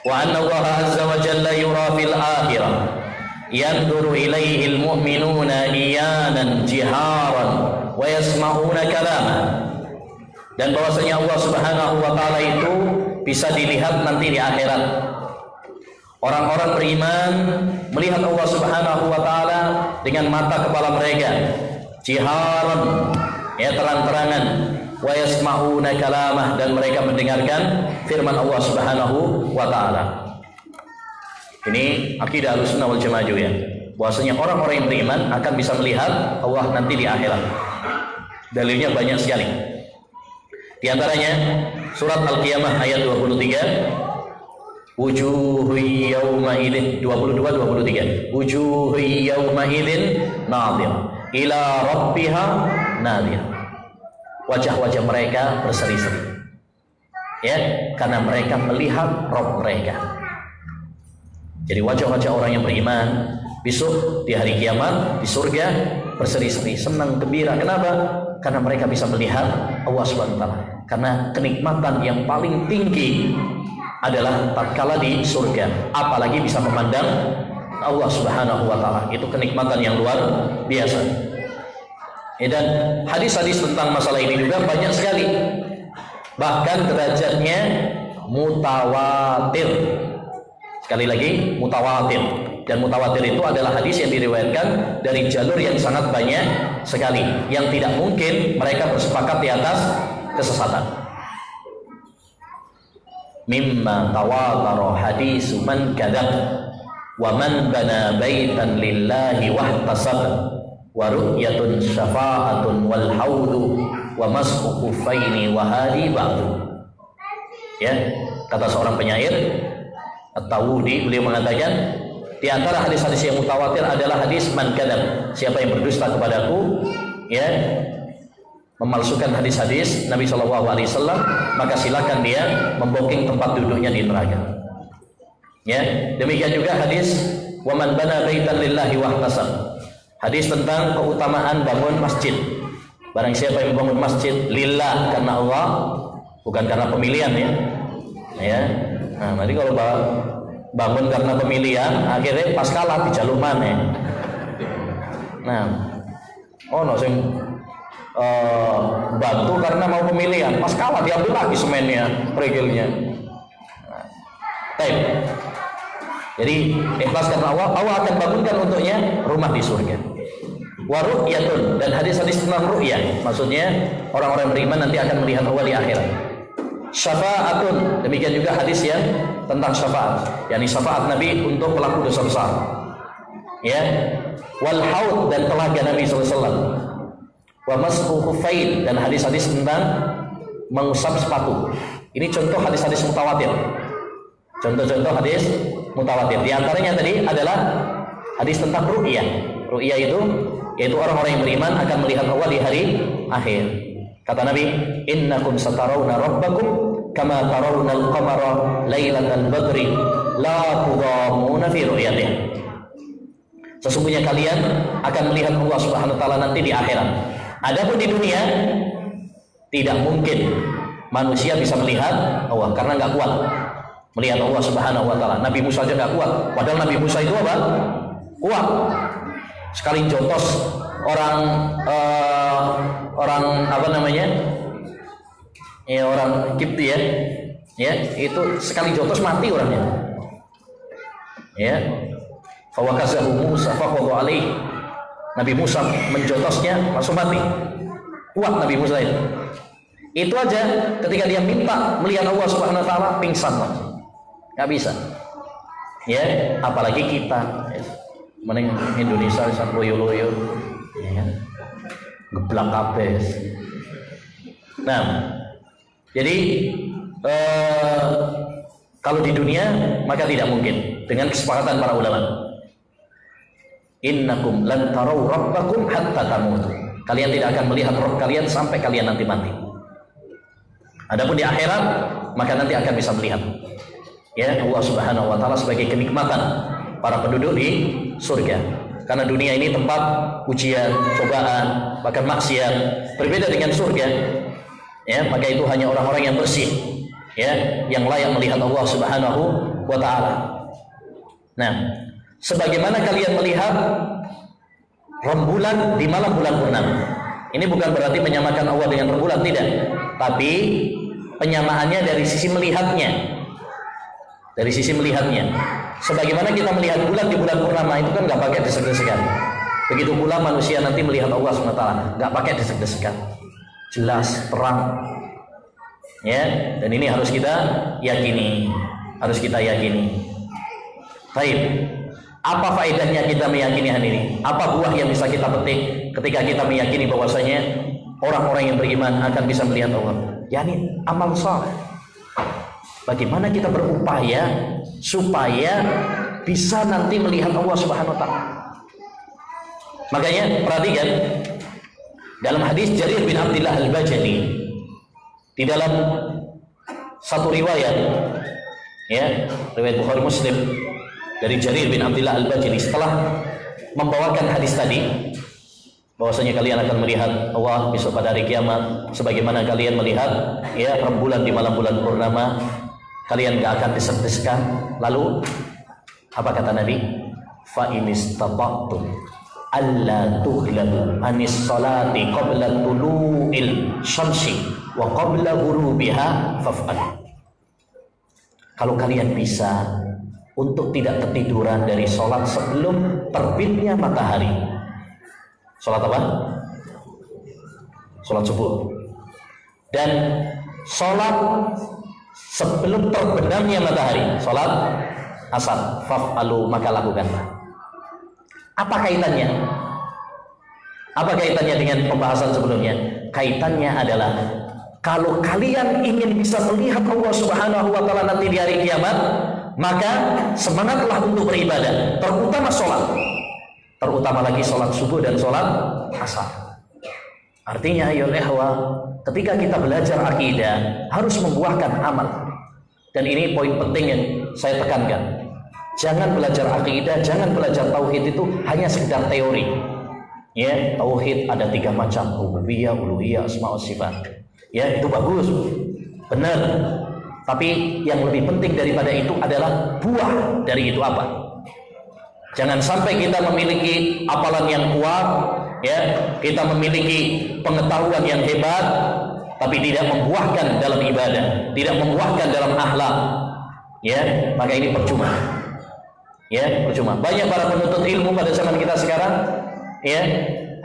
A: Wa anna Allah azza wa jalla yura fil akhirah yanzuru ilaihi al-mu'minuna iyanan jiharan wa yasma'una kalama. Dan bahwasanya Allah Subhanahu wa taala itu bisa dilihat nanti di akhirat. Orang-orang beriman melihat Allah Subhanahu wa taala dengan mata kepala mereka, jiharan, ya terang-terangan, wa yasma'una kalamah, dan mereka mendengarkan firman Allah Subhanahu wa taala. Ini akidah Ahlussunnah wal Jamaah ya, bahwasanya orang-orang yang beriman akan bisa melihat Allah nanti di akhirat. Dalilnya banyak sekali. Di antaranya surat Al-Qiyamah ayat 23, wujuhu yawma idzin 22-23, wujuhu yawma idzin nadhirah ila rabbiha nadhirah, wajah-wajah mereka berseri-seri, ya, karena mereka melihat Rabb mereka. Jadi wajah-wajah orang yang beriman besok di hari kiamat di surga berseri-seri, senang, gembira. Kenapa? Karena mereka bisa melihat Allah Subhanahu wa taala. Karena kenikmatan yang paling tinggi adalah tatkala di surga, apalagi bisa memandang Allah Subhanahu wa taala. Itu kenikmatan yang luar biasa. Dan hadis-hadis tentang masalah ini juga banyak sekali. Bahkan derajatnya mutawatir. Sekali lagi, mutawatir. Dan mutawatir itu adalah hadis yang diriwayatkan dari jalur yang sangat banyak sekali, yang tidak mungkin mereka bersepakat di atas kesesatan. Mimma tawatara hadisu man kadzab wa man bana baitan lillahi wahtasab wa ru'yatun syafa'atun wal haudu wa mas'u kufaini wa hadi ba'du. Ya, kata seorang penyair At-Tawudi, beliau mengatakan di antara hadis-hadis yang mutawatir adalah hadis man kadzab, siapa yang berdusta kepadaku, ya, memalsukan hadis-hadis Nabi SAW, maka silakan dia memboking tempat duduknya di neraka. Ya, demikian juga hadis wa man bana baitan lillahi wahtasab, hadis tentang keutamaan bangun masjid. Barang siapa yang membangun masjid lillah, karena Allah, bukan karena pemilihan, ya. Ya. Nah, nanti kalau bangun karena pemilihan, akhirnya pas kalah di jalur mana? Nah, no sing bantu karena mau pemilihan, pas kalah diambil lagi semennya, regilnya. Nah, baik. Jadi ikhlas karena Allah akan bangunkan untuknya rumah di surga. Wa ru'yatun, dan hadis-hadis tentang ru'yah, maksudnya orang-orang beriman nanti akan melihat Allah di akhirat. Syafa'atun, demikian juga hadis yang tentang syafaat, yakni syafaat Nabi untuk pelaku dosa besar. Ya, wal haud, dan telaga Nabi SAW. Wa mas'u khufain, dan hadis-hadis tentang mengusap sepatu. Ini contoh hadis-hadis mutawatir. Contoh-contoh hadis mutawatir. Di antaranya tadi adalah hadis tentang ru'yah. Ru'yah itu yaitu orang-orang yang beriman akan melihat Allah di hari akhir. Kata Nabi, innakum satarawna rabbakum kama tarawna al-qamara lailatal badri la tudamuna fi ru'yatih. Sesungguhnya kalian akan melihat Allah Subhanahu wa taala nanti di akhirat. Adapun di dunia tidak mungkin manusia bisa melihat Allah karena nggak kuat. melihat Allah Subhanahu wa taala. Nabi Musa aja nggak kuat, padahal Nabi Musa itu apa? Kuat. Sekali jotos orang apa namanya? Ya orang Kipti ya. Ya, itu sekali jotos mati orangnya. Ya. Fawakazahu Musa faqadha alaihi. Nabi Musa menjotosnya langsung mati. Kuat Nabi Musa itu. Itu aja ketika dia minta melihat Allah Subhanahu wa taala pingsan lagi. Enggak bisa. Ya, apalagi kita. Mending Indonesia sak loyo-loyo. Ya. Geblak kabeh. Nah, jadi kalau di dunia maka tidak mungkin dengan kesepakatan para ulama. Innakum lan tarau rabbakum hatta tamutu. Kalian tidak akan melihat Rabb kalian sampai kalian nanti mati. Adapun di akhirat maka nanti akan bisa melihat ya Allah Subhanahu wa taala sebagai kenikmatan para penduduk di surga. Karena dunia ini tempat ujian, cobaan, bahkan maksiat. Berbeda dengan surga. Ya, maka itu hanya orang-orang yang bersih ya, yang layak melihat Allah Subhanahu wa taala. Nah, sebagaimana kalian melihat rembulan di malam bulan purnama. Ini bukan berarti menyamakan Allah dengan rembulan, tidak. Tapi penyamaannya dari sisi melihatnya. Dari sisi melihatnya. Sebagaimana kita melihat bulan di bulan purnama itu kan nggak pakai desek-desekan. Begitu pula manusia nanti melihat Allah SWT nggak pakai desek-desekan. Jelas, terang. Ya, dan ini harus kita yakini. Harus kita yakini. Baik. Apa faedahnya kita meyakini hal ini? Apa buah yang bisa kita petik ketika kita meyakini bahwasanya orang-orang yang beriman akan bisa melihat Allah? Yani amal saleh. Bagaimana kita berupaya supaya bisa nanti melihat Allah Subhanahu wa taala? Makanya perhatikan dalam hadis Jarir bin Abdullah Al-Bajali, di dalam satu riwayat ya, riwayat Bukhari Muslim dari Jarir bin Abdullah Al-Bajali, setelah membawakan hadis tadi bahwasanya kalian akan melihat Allah besok pada hari kiamat sebagaimana kalian melihat ya rembulan di malam bulan purnama, kalian gak akan desek-desekan. Lalu apa kata Nabi? Fa inistata'tum alla tughlabu anis salati qabla tulu'il syamsi wa qabla ghurubiha faf'al. Kalau kalian bisa untuk tidak ketiduran dari sholat sebelum terbitnya matahari. Sholat apa? Sholat subuh. Dan sholat sebelum terbenamnya matahari, sholat asar. Faf'alu, maka lakukanlah. Apa kaitannya? Apa kaitannya dengan pembahasan sebelumnya? Kaitannya adalah kalau kalian ingin bisa melihat Allah Subhanahu wa taala nanti di hari kiamat, maka semangatlah untuk beribadah, terutama sholat, terutama lagi sholat subuh dan sholat asar. Artinya ya ikhwah, ketika kita belajar akidah harus membuahkan amal. Dan ini poin penting yang saya tekankan. Jangan belajar akidah, jangan belajar tauhid itu hanya sekedar teori. Ya, tauhid ada 3 macam, rububiyah, uluhiyah, asma wa sifat. Ya, itu bagus. Benar. Tapi yang lebih penting daripada itu adalah buah dari itu apa? Jangan sampai kita memiliki hafalan yang kuat, ya, kita memiliki pengetahuan yang hebat, tapi tidak membuahkan dalam ibadah, tidak membuahkan dalam akhlak, ya, maka ini percuma. Ya, percuma. Banyak para penuntut ilmu pada zaman kita sekarang, ya,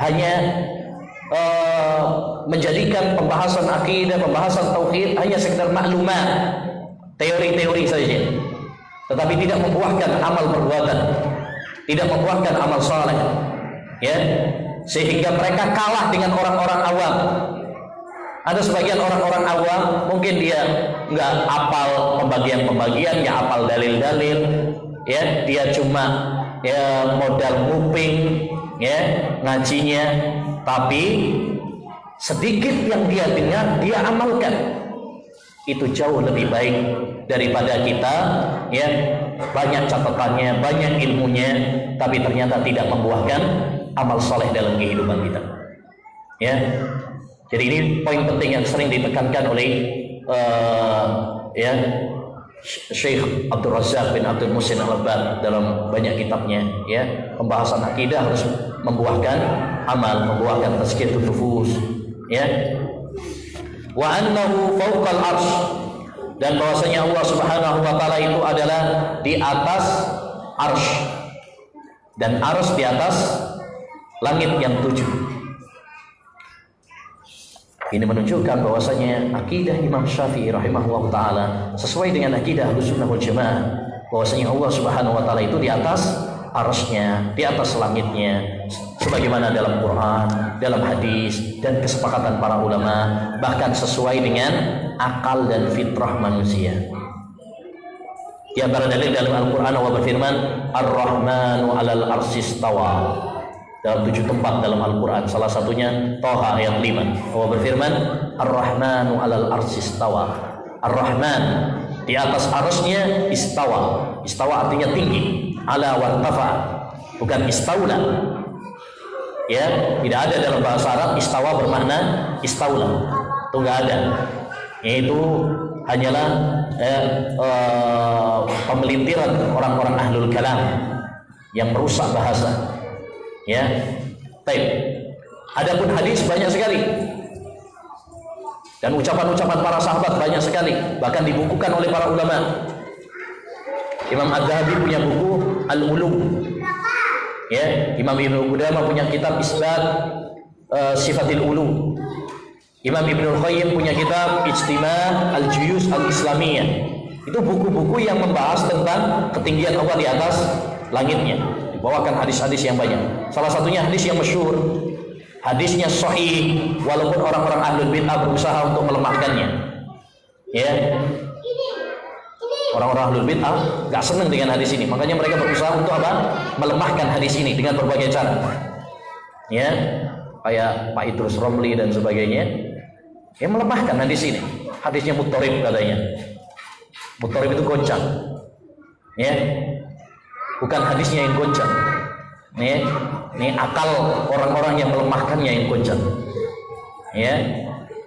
A: hanya menjadikan pembahasan akidah, pembahasan tauhid hanya sekedar maklumat, teori-teori saja, tetapi tidak membuahkan amal perbuatan, tidak membuahkan amal saleh, ya, sehingga mereka kalah dengan orang-orang awam. Ada sebagian orang-orang awam mungkin dia nggak apal pembagian-pembagian, nggak apal dalil-dalil, ya, dia cuma ya modal nguping, ya, ngajinya, tapi sedikit yang dia dengar dia amalkan. Itu jauh lebih baik daripada kita ya banyak catatannya, banyak ilmunya, tapi ternyata tidak membuahkan amal soleh dalam kehidupan kita. Ya, jadi ini poin penting yang sering ditekankan oleh ya Syekh Abdul Razak bin Abdul Muhsin Al-Abbad dalam banyak kitabnya, ya, pembahasan akidah harus membuahkan amal, membuahkan tazkiyatun nufus, ya. Wa annahu fawqal arsy, dan bahwasanya Allah Subhanahu wa taala itu adalah di atas arsy, dan arsy di atas langit yang 7. Ini menunjukkan bahwasanya akidah Imam Syafi'i rahimahullah taala sesuai dengan akidah Ahlussunnah wal Jamaah, bahwasanya Allah Subhanahu wa taala itu di atas arsy-Nya, di atas langitnya, sebagaimana dalam Quran, dalam hadis, dan kesepakatan para ulama, bahkan sesuai dengan akal dan fitrah manusia. Di antara dalil dalam Al-Quran, Allah berfirman, Ar-Rahmanu 'alal arsy istawa. Dalam 7 tempat dalam Al-Quran, salah satunya Toha ayat 5, Allah berfirman, Ar-Rahmanu 'alal arsy istawa. Ar-Rahman di atas arsy-Nya istawa. Istawa artinya tinggi. Ala wartafa, bukan istaula. Ya, tidak ada dalam bahasa Arab istawa bermakna istaula. Itu enggak ada. Yaitu hanyalah pemelintiran orang-orang ahlul kalam yang merusak bahasa. Ya, baik. Adapun hadis banyak sekali, dan ucapan-ucapan para sahabat banyak sekali, bahkan dibukukan oleh para ulama. Imam Az-Zahabi punya buku Al-Ulum, ya. Imam Ibnu Qudamah punya kitab Isbat Sifatil Ulum. Imam Ibnu Qayyim punya kitab Ijtima' Al-Juyus Al-Islamiyah. Itu buku-buku yang membahas tentang ketinggian Allah di atas langitnya. Bawakan hadis-hadis yang banyak. Salah satunya hadis yang masyhur, hadisnya sahih, walaupun orang-orang ahlul bid'ah berusaha untuk melemahkannya. Ya, orang-orang ahlul bid'ah gak senang dengan hadis ini, makanya mereka berusaha untuk apa? Melemahkan hadis ini dengan berbagai cara. Ya, kayak Pak Idrus Romli dan sebagainya, ya, melemahkan hadis ini. Hadisnya muttarib katanya. Muttarib itu goncang. Ya. Bukan hadisnya yang goncang. Ini akal orang-orang yang melemahkannya yang goncang. Ya,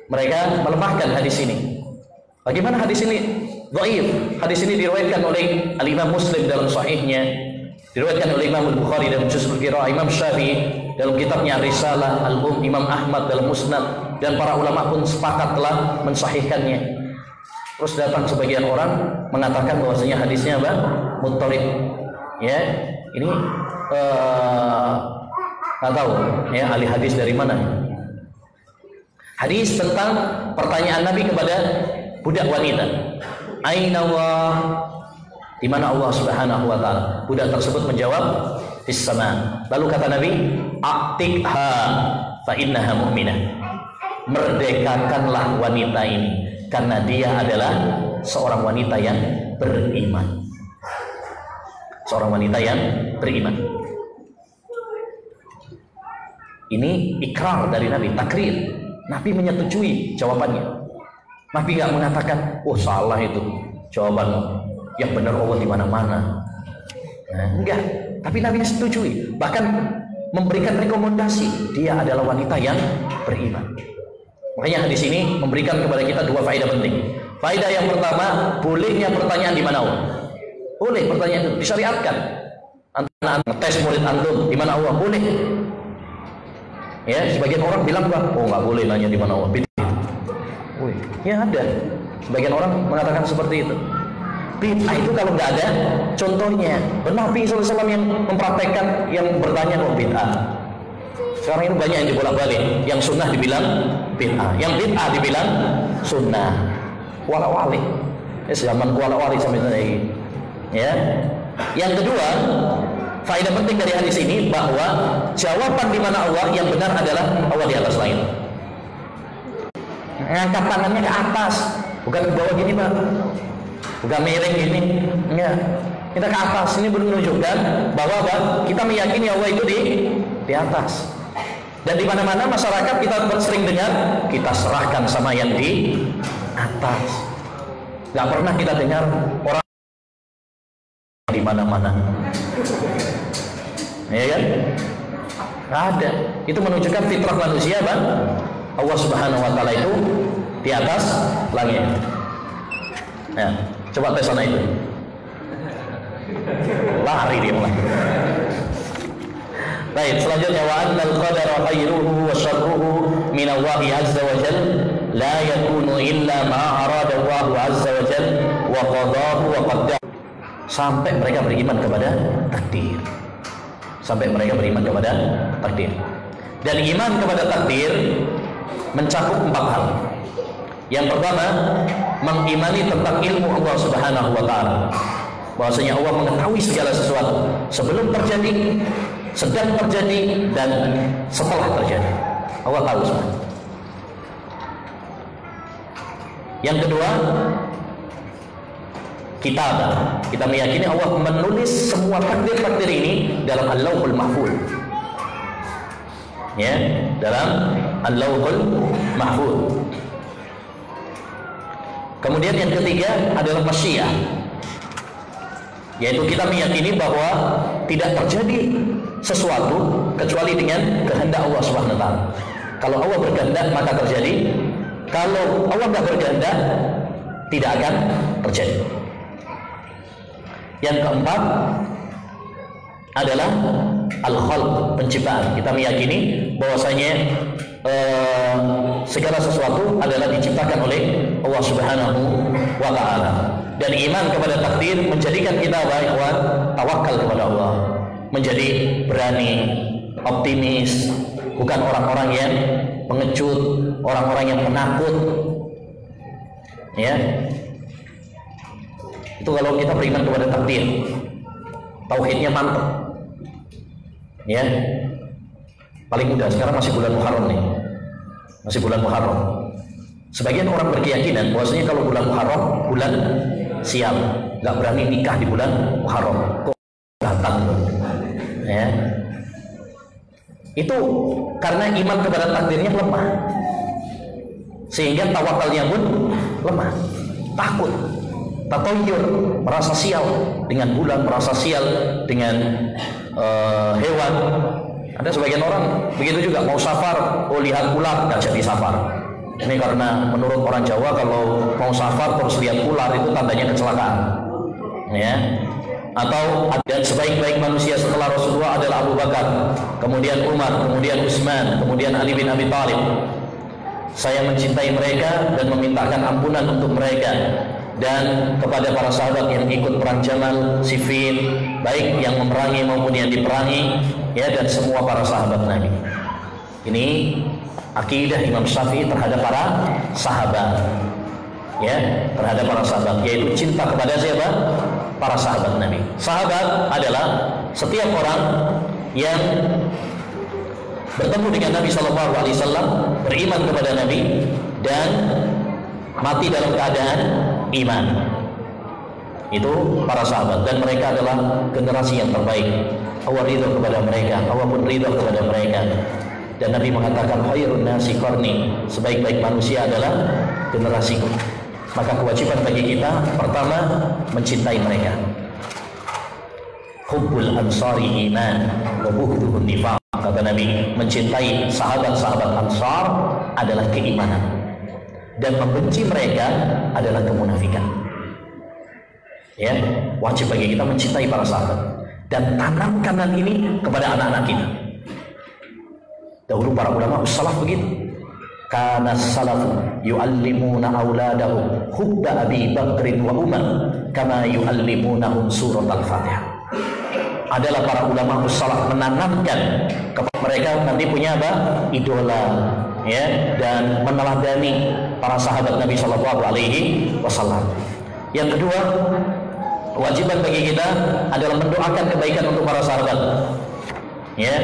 A: mereka melemahkan hadis ini. Bagaimana hadis ini? Dhaif. Hadis ini diriwayatkan oleh Al-Imam Muslim dalam sahihnya, diriwayatkan oleh Imam Al-Bukhari dalam Juz'ul Qiraah, Imam Syafi'i dalam kitabnya Risalah, Al-Um, Imam Ahmad dalam Musnad, dan para ulama pun sepakat telah mensahihkannya. Terus datang sebagian orang mengatakan bahwasanya hadisnya apa? Muttarib. Ya, ini nggak tahu ya ahli hadis dari mana. Hadis tentang pertanyaan Nabi kepada budak wanita, Aina Allah, di mana Allah Subhanahu wa taala? Budak tersebut menjawab, fis sama. Lalu kata Nabi, a'tiqha fa innaha mu'minah. Merdekakanlah wanita ini karena dia adalah seorang wanita yang beriman. Seorang wanita yang beriman. Ini ikrar dari Nabi, takrir. Nabi menyetujui jawabannya. Nabi nggak mengatakan, oh salah itu jawabanmu, yang benar Allah di mana-mana. Nah, enggak. Tapi Nabi setujui, bahkan memberikan rekomendasi. Dia adalah wanita yang beriman. Makanya hadis ini memberikan kepada kita 2 faedah penting. Faedah yang pertama, bolehnya pertanyaan di mana Allah. Boleh pertanyaan itu disyariatkan. Anak ngetes murid antum di mana Allah, boleh. Ya, sebagian orang bilang oh nggak boleh nanya di mana Allah. Ya ada. Sebagian orang mengatakan seperti itu. Bid'ah itu kalau nggak ada contohnya. Nabi SAW yang mempraktekkan, yang bertanya kok bid'ah. Sekarang ini banyak yang dibolak-balik. Yang sunnah dibilang bid'ah, yang bid'ah dibilang sunnah. Wala-wali. Ya, zaman wala-wali sampai ini. Ya. Yang kedua, faedah penting dari hadis ini bahwa jawaban di mana Allah yang benar adalah Allah di atas langit. Ngangkat tangannya ke atas, bukan ke bawah gini, Pak. Bukan miring gini. Enggak. Kita ke atas. Ini menunjukkan bahwa kita meyakini Allah itu di atas. Dan di mana-mana masyarakat kita sering dengar, kita serahkan sama yang di atas. Gak pernah kita dengar orang di mana-mana, ya kan? Gak ada. Itu menunjukkan fitrah manusia, Bang. Allah Subhanahu wa taala itu di atas langit. Nah, Coba tes sana itu. Lari dia malah. Baik, selanjutnya wa annal qadara khairuhu wa syarruhu min Allah azza wa jalla la yakunu illa ma arada Allah azza wa jalla wa qadahu wa qaddar. Sampai mereka beriman kepada takdir. Sampai mereka beriman kepada takdir. Dan iman kepada takdir mencakup 4 hal. Yang pertama, mengimani tentang ilmu Allah Subhanahu wa taala. Bahwasanya Allah mengetahui segala sesuatu sebelum terjadi, sedang terjadi, dan setelah terjadi. Allah tahu semua. Yang kedua, kita meyakini Allah menulis semua takdir-takdir ini dalam Al-Lauhul Mahfuz. Ya, dalam Al-Lauhul Mahfuz. Kemudian yang ketiga adalah masyiah, yaitu kita meyakini bahwa tidak terjadi sesuatu kecuali dengan kehendak Allah Subhanahu wa taala. Kalau Allah berkehendak maka terjadi. Kalau Allah tidak berkehendak tidak akan terjadi. Yang keempat adalah al-khalq, penciptaan. Kita meyakini bahwasanya segala sesuatu adalah diciptakan oleh Allah Subhanahu wa taala. Dan iman kepada takdir menjadikan kita bahwa tawakal kepada Allah, menjadi berani, optimis, bukan orang-orang yang pengecut, orang-orang yang penakut. Ya. Itu kalau kita beriman kepada takdir. Tauhidnya mantap. Ya. Paling mudah sekarang masih bulan Muharram nih. Masih bulan Muharram. Sebagian orang berkeyakinan bahwasanya kalau bulan Muharram bulan sial, nggak berani nikah di bulan Muharram. Kok datang? Ya. Itu karena iman kepada takdirnya lemah, sehingga tawakalnya pun lemah, takut, tatoyur, merasa sial dengan bulan, merasa sial dengan hewan. Ada sebagian orang begitu juga, mau safar, oh lihat ular, nggak jadi safar. Ini karena menurut orang Jawa kalau mau safar terus lihat ular itu tandanya kecelakaan. Ya. Atau dan sebaik-baik manusia setelah Rasulullah adalah Abu Bakar, kemudian Umar, kemudian Utsman, kemudian Ali bin Abi Thalib. Saya mencintai mereka dan memintakan ampunan untuk mereka, dan kepada para sahabat yang ikut perang Jamal, Siffin, baik yang memerangi maupun yang diperangi, ya, dan semua para sahabat Nabi. Ini akidah Imam Syafi'i terhadap para sahabat, ya, terhadap para sahabat, yaitu cinta kepada siapa? Para sahabat Nabi. Sahabat adalah setiap orang yang bertemu dengan Nabi Shallallahu Alaihi Wasallam, beriman kepada Nabi, dan mati dalam keadaan iman. Itu para sahabat, dan mereka adalah generasi yang terbaik. Allah ridho kepada mereka, Allah pun ridho kepada mereka. Dan Nabi mengatakan khairun nasi qarni, sebaik-baik manusia adalah generasiku. Maka kewajiban bagi kita pertama mencintai mereka. Hubbul ansari iman wa bughduhun nifaq. Kata Nabi, mencintai sahabat-sahabat Ansar adalah keimanan, dan membenci mereka adalah kemunafikan. Ya, wajib bagi kita mencintai para sahabat dan tanamkan hal ini kepada anak-anak kita. Dahulu para ulama salaf begitu. Kana salafu yu'allimuna auladahum hubba Abi Bakrin wa Umar kama yu'allimunahum surat al-Fatihah. Adalah para ulama salaf menanamkan kepada mereka nanti punya apa? Idola, ya, dan meneladani para sahabat Nabi Shallallahu Alaihi Wasallam. Yang kedua, kewajiban bagi kita adalah mendoakan kebaikan untuk para sahabat, ya,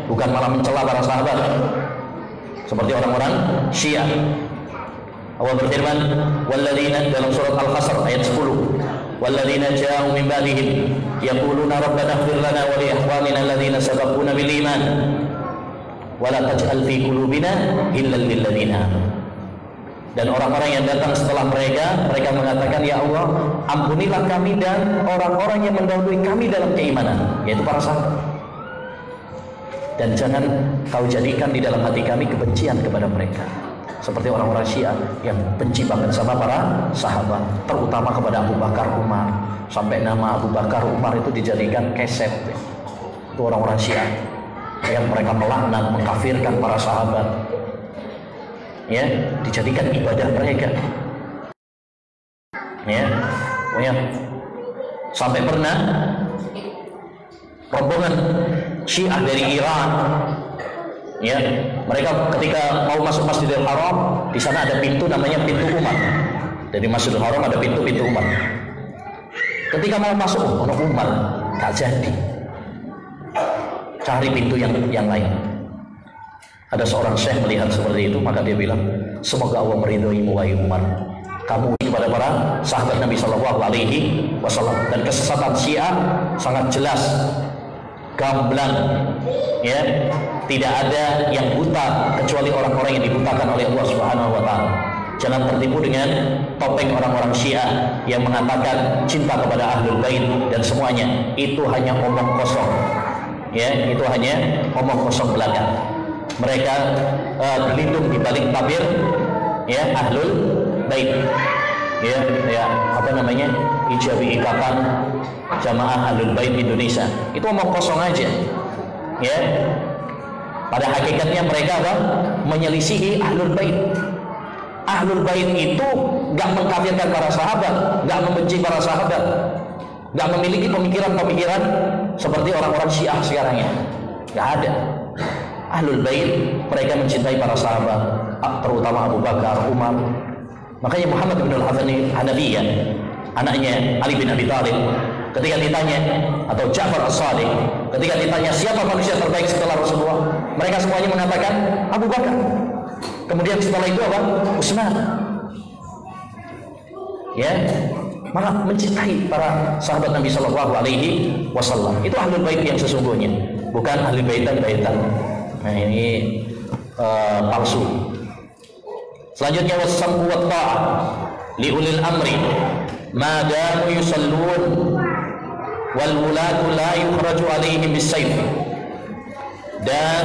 A: bukan malah mencela para sahabat seperti orang-orang Syiah. Allah berfirman, walladzina, dalam surat Al-Hasr ayat 10, walladzina ja'u min ba'dihim yaquluna rabbana ighfir lana wa li ikhwanina alladzina sabaquna bil iman wa la taj'al fi qulubina ghillan lil ladzina amanu. Dan orang-orang yang datang setelah mereka mengatakan, ya Allah, ampunilah kami dan orang-orang yang mendahului kami dalam keimanan, yaitu para sahabat. Dan jangan kau jadikan di dalam hati kami kebencian kepada mereka. seperti orang-orang Syiah yang benci banget sama para sahabat, terutama kepada Abu Bakar, Umar, sampai nama Abu Bakar, Umar itu dijadikan keset. Itu orang-orang Syiah yang mereka melaknat, mengkafirkan para sahabat, ya, dijadikan ibadah mereka, ya, pokoknya sampai pernah rombongan Syiah dari Iran, ya, mereka ketika mau masuk Masjidil Haram, di sana ada pintu namanya pintu umat. Dari Masjidil Haram ada pintu-pintu umat. Ketika mau masuk umat, tak jadi, cari pintu yang lain. Ada seorang syekh melihat seperti itu, maka dia bilang, semoga Allah meridhoimu wahai Umar, kamu kepada para sahabat Nabi Shallallahu Alaihi Wasallam. Dan kesesatan Syiah sangat jelas, gamblang, ya, tidak ada yang buta kecuali orang-orang yang dibutakan oleh Allah Subhanahu Wa Taala. Jangan tertipu dengan topeng orang-orang Syiah yang mengatakan cinta kepada Ahlul Bait dan semuanya itu hanya omong kosong, ya, itu hanya omong kosong belaka. Mereka berlindung di balik tabir, ya, Ahlul Bait, ya, apa namanya, Ijabi Ikatan Jamaah Ahlul Bait Indonesia, itu omong kosong aja, ya. Pada hakikatnya mereka apa? Menyelisihi Ahlul Bait. Ahlul Bait itu nggak mengkafirkan para sahabat, nggak membenci para sahabat, nggak memiliki pemikiran-pemikiran seperti orang-orang Syiah sekarang ya, nggak ada. Ahlul Bait mereka mencintai para sahabat, terutama Abu Bakar, Umar. Makanya Muhammad bin Al-Hanafiyah, anaknya Ali bin Abi Thalib, ketika ditanya, atau Ja'far As-Shadiq, ketika ditanya siapa manusia terbaik setelah Rasulullah, mereka semuanya mengatakan Abu Bakar. Kemudian setelah itu apa? Utsman. Ya, malah mencintai para sahabat Nabi Shallallahu Alaihi Wasallam. Itu Ahlul Bait yang sesungguhnya, bukan ahli baitan-baitan. Nah, ini palsu. Selanjutnya wassamu wa ta'ah li ulil amri ma damu yusallun wal wulatu la yukhraju alaihim bisayf. Dan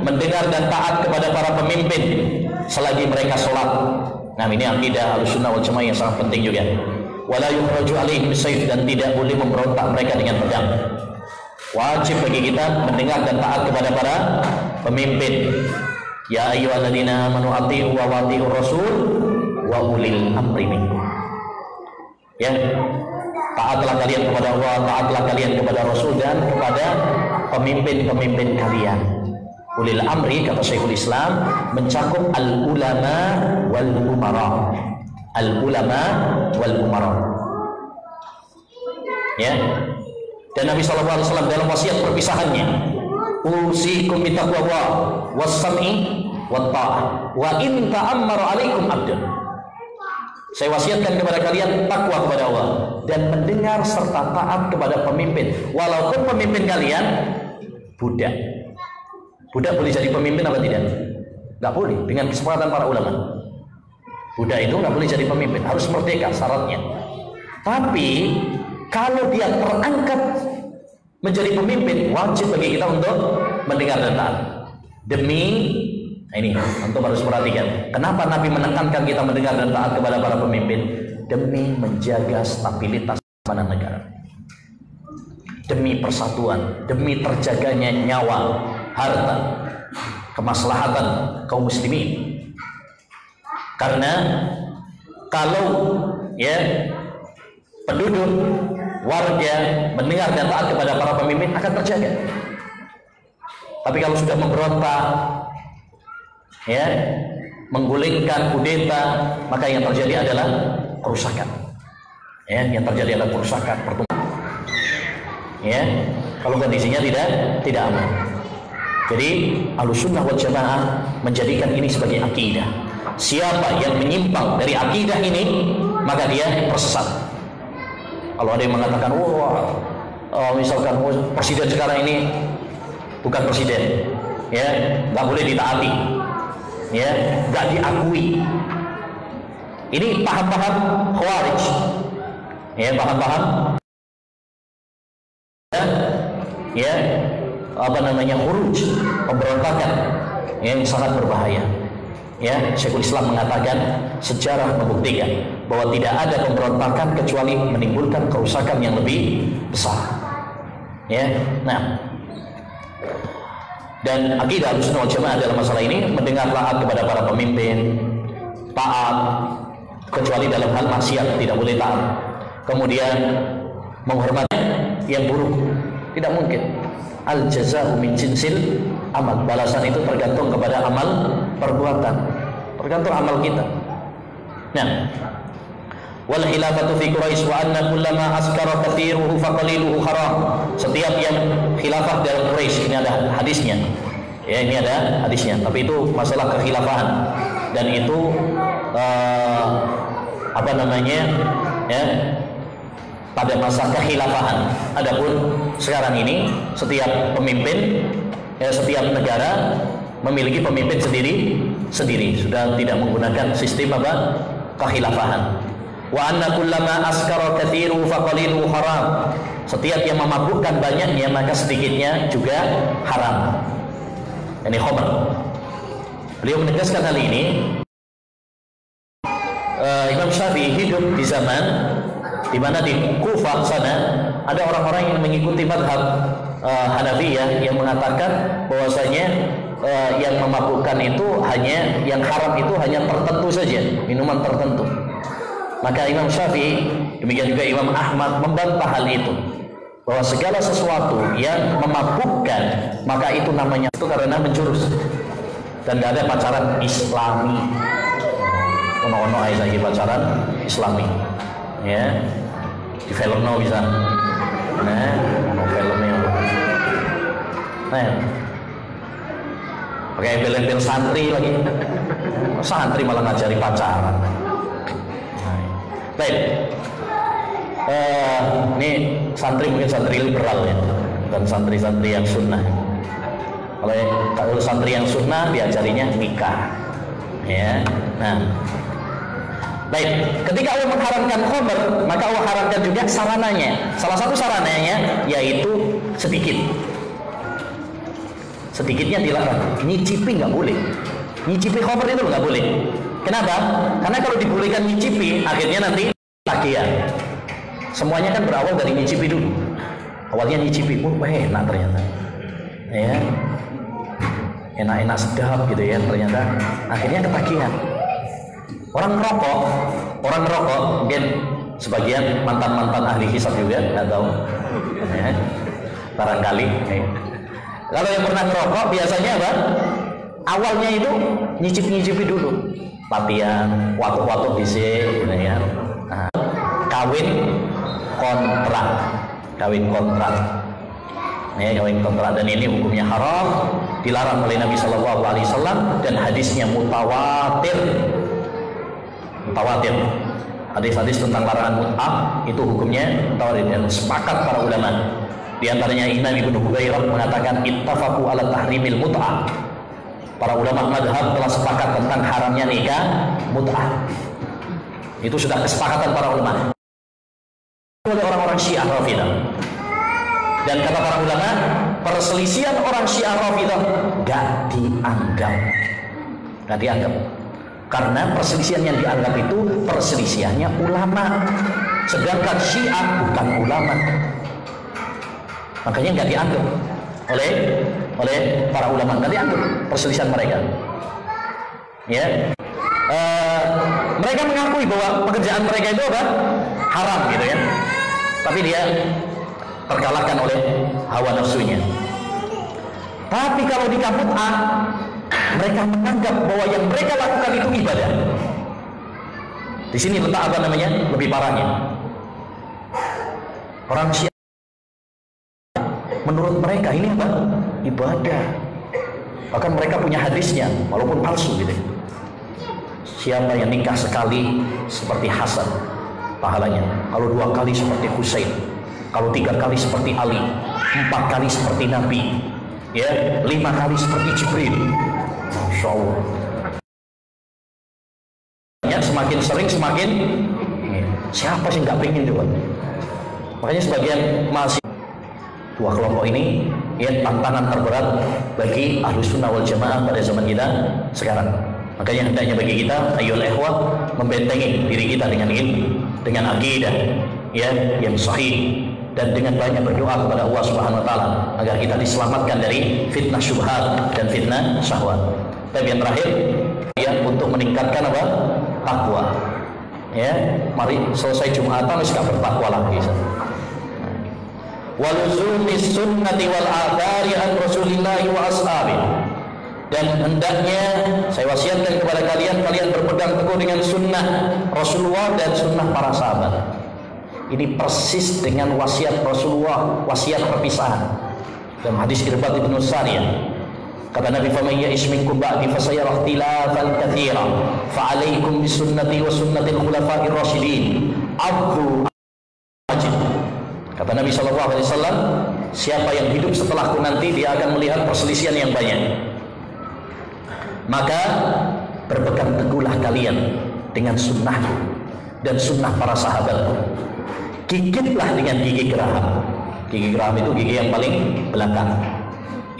A: mendengar dan taat kepada para pemimpin selagi mereka sholat. Nah, ini akidah Ahlussunnah wal Jamaah yang sangat penting juga. Wala yukhraju alaihim bisayf, dan tidak boleh memberontak mereka dengan pedang. Wajib bagi kita mendengar dan taat kepada para pemimpin. Ya ayyuhalladzina amanu athi'u wa athi'ur rasul wa ulil amri minkum. Ya, taatlah kalian kepada Allah, taatlah kalian kepada Rasul dan kepada pemimpin-pemimpin kalian. Ulil amri, kata Syekhul Islam, mencakup al-ulama wal umara. Al-ulama wal umara. Ya. Dan Nabi SAW dalam wasiat perpisahannya, usikum bitaqwallah was-sam'i wat-ta'ah wa in ta'ammara 'alaikum 'abdun. Saya wasiatkan kepada kalian takwa kepada Allah dan mendengar serta taat kepada pemimpin, walaupun pemimpin kalian budak. Budak boleh jadi pemimpin apa tidak? Nggak boleh, dengan kesepakatan para ulama. Budak itu nggak boleh jadi pemimpin, harus merdeka syaratnya. Tapi kalau dia terangkat menjadi pemimpin, wajib bagi kita untuk mendengar dan taat. Demi, nah ini untuk harus perhatikan, kenapa Nabi menekankan kita mendengar dan taat kepada para pemimpin? Demi menjaga stabilitas keamanan negara, demi persatuan, demi terjaganya nyawa, harta, kemaslahatan kaum muslimin. Karena kalau ya penduduk, warga mendengar dan taat kepada para pemimpin, akan terjaga. Tapi kalau sudah memberontak, ya, menggulingkan kudeta, maka yang terjadi adalah kerusakan. Ya, yang terjadi adalah kerusakan, pertumbuhan. Ya, kalau kondisinya tidak aman. Jadi Ahlussunnah wal Jamaah menjadikan ini sebagai akidah. Siapa yang menyimpang dari akidah ini, maka dia tersesat. Kalau ada yang mengatakan, misalkan presiden sekarang ini bukan presiden, ya, nggak boleh ditaati, ya, nggak diakui. Ini paham-paham Khawarij, ya, paham-paham, ya, apa namanya, khuruj, pemberontakan, yang sangat berbahaya. Ya, Syekhul Islam mengatakan sejarah membuktikan bahwa tidak ada pemberontakan kecuali menimbulkan kerusakan yang lebih besar. Ya, nah, dan akidah Ahlussunnah wal Jamaah dalam masalah ini mendengar taat kepada para pemimpin, taat kecuali dalam hal maksiat tidak boleh taat. Kemudian menghormati yang buruk tidak mungkin. Al jazaa'u min jinsil amal, balasan itu tergantung kepada amal perbuatan, tergantung amal kita. Nah, wal khilafatu fi Quraisy wa anna kullama askara kathiruhu fa qaliluhu haram. Setiap yang khilafah dalam Quraisy, ini ada hadisnya. Ya, ini ada hadisnya, tapi itu masalah kekhilafahan dan itu apa namanya? Ya, pada masa kekhilafahan. Adapun sekarang ini setiap pemimpin, setiap negara memiliki pemimpin sendiri, sudah tidak menggunakan sistem apa? Kekhilafahan. Wa anna kullama askara katsiru fa qalilu haram. Setiap yang memabukkan banyaknya maka sedikitnya juga haram. Ini khamr. Beliau menegaskan hal ini. Imam Syafi'i hidup di zaman di mana di Kufah sana ada orang-orang yang mengikuti madhab Hanafiyah yang mengatakan bahwasanya yang memabukkan itu hanya, yang haram itu hanya tertentu saja, minuman tertentu. Maka Imam Syafi'i, demikian juga Imam Ahmad membantah hal itu, bahwa segala sesuatu yang memabukkan maka itu namanya itu karena menjurus dan tidak ada pacaran Islami. Ono-ono aja lagi pacaran Islami, ya. Di film no bisa, nah, mau filmnya, nah, pakai embel-embel santri lagi, santri malah ngajari pacaran. Nah, baik, ini santri mungkin santri liberal ya, dan santri-santri yang sunnah. Kalau santri yang sunnah diajarinya nikah, ya. Nah, baik, ketika Allah mengharamkan khamr, maka Allah haramkan juga sarananya. Salah satu sarananya yaitu sedikit. Sedikitnya dilarang. Nyicipi nggak boleh. Nyicipi khamr itu nggak boleh. Kenapa? Karena kalau dibolehkan nyicipi, akhirnya nanti tagihan. Semuanya kan berawal dari nyicipi dulu. Awalnya nyicipi, enak ternyata. Ya, enak-enak sedap gitu ya. Ternyata akhirnya ketagihan. Orang merokok mungkin sebagian mantan ahli hisab juga, nggak tahu, ya, barangkali. Ya. Kalau yang pernah merokok biasanya apa? Awalnya itu nyicip-nyicipi dulu, latihan, watuk-watuk disini, gitu ya. Nah, kawin kontrak, ya, kawin kontrak, dan ini hukumnya haram, dilarang oleh Nabi Shallallahu Alaihi Wasallam dan hadisnya mutawatir. Hadis-hadis tentang larangan mut'ah itu hukumnya mutawatir dan sepakat para ulama. Di antaranya Imam Ibnu Hubairah mengatakan ittafaqu ala tahrimil mut'ah. Para ulama madhab telah sepakat tentang haramnya nikah mut'ah. Itu sudah kesepakatan para ulama. Oleh orang-orang Syiah Rafidah. Dan kata para ulama, perselisihan orang Syiah Rafidah gak dianggap. Karena perselisihan yang dianggap itu perselisihannya ulama, sedangkan Syiah bukan ulama, makanya nggak dianggap oleh para ulama, nggak dianggap perselisihan mereka. Ya, mereka mengakui bahwa pekerjaan mereka itu apa? Haram gitu ya, tapi dia terkalahkan oleh hawa nafsunya. Tapi kalau di mut'ah, mereka menganggap bahwa yang mereka lakukan itu ibadah. Di sini letak apa namanya? Lebih parahnya. Orang Syiah menurut mereka ini apa? Ibadah. Bahkan mereka punya hadisnya, walaupun palsu gitu. Siapa yang nikah sekali seperti Hasan, pahalanya. Kalau 2 kali seperti Husain, kalau 3 kali seperti Ali, 4 kali seperti Nabi, ya, 5 kali seperti Jibril. Masya Allah. Semakin sering semakin, siapa sih nggak pengen coba? Makanya sebagian masih 2 kelompok ini ya tantangan terberat bagi Ahlussunnah wal Jamaah pada zaman kita sekarang. Makanya hendaknya bagi kita ayyuhal ikhwah membentengi diri kita dengan ilmu, dengan akidah ya yang sahih, dan dengan banyak berdoa kepada Allah Subhanahu wa taala agar kita diselamatkan dari fitnah syubhat dan fitnah syahwat. Tapi yang terakhir ya untuk meningkatkan apa? Takwa. Ya, mari selesai Jumatan wis gak bertakwa lagi. Waluzumis sunnati wal athari an Rasulillah wa ashabi. Dan hendaknya saya wasiatkan kepada kalian berpegang teguh dengan sunnah Rasulullah dan sunnah para sahabat. Ini persis dengan wasiat Rasulullah, wasiat perpisahan. Dalam hadis Irbad bin Sariyah, kata Nabi, "Faman ya'ish minkum ba'di fasayara ikhtilafan katsira, fa 'alaikum bisunnati wa sunnatil khulafa'ir rasyidin." Abdu ajib. Kata Nabi sallallahu alaihi wasallam, siapa yang hidup setelahku nanti dia akan melihat perselisihan yang banyak. Maka berpegang teguhlah kalian dengan sunnahku dan sunnah para sahabatku. Gigitlah dengan gigi geraham. Gigi geraham itu gigi yang paling belakang.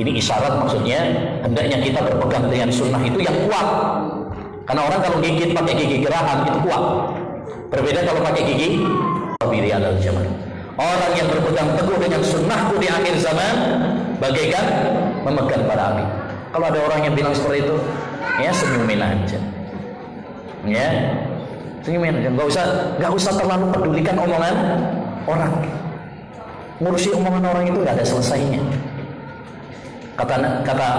A: Ini isyarat, maksudnya hendaknya kita berpegang dengan sunnah itu yang kuat. Karena orang kalau gigit pakai gigi geraham itu kuat. Berbeda kalau pakai gigi biri alal zaman. Orang yang berpegang teguh dengan sunnahku di akhir zaman bagaikan memegang bara api. Kalau ada orang yang bilang seperti itu, ya senyumin aja. Ya, senyumin aja. Nggak usah terlalu pedulikan omongan orang. Ngurusi omongan orang itu nggak ada selesainya. Kata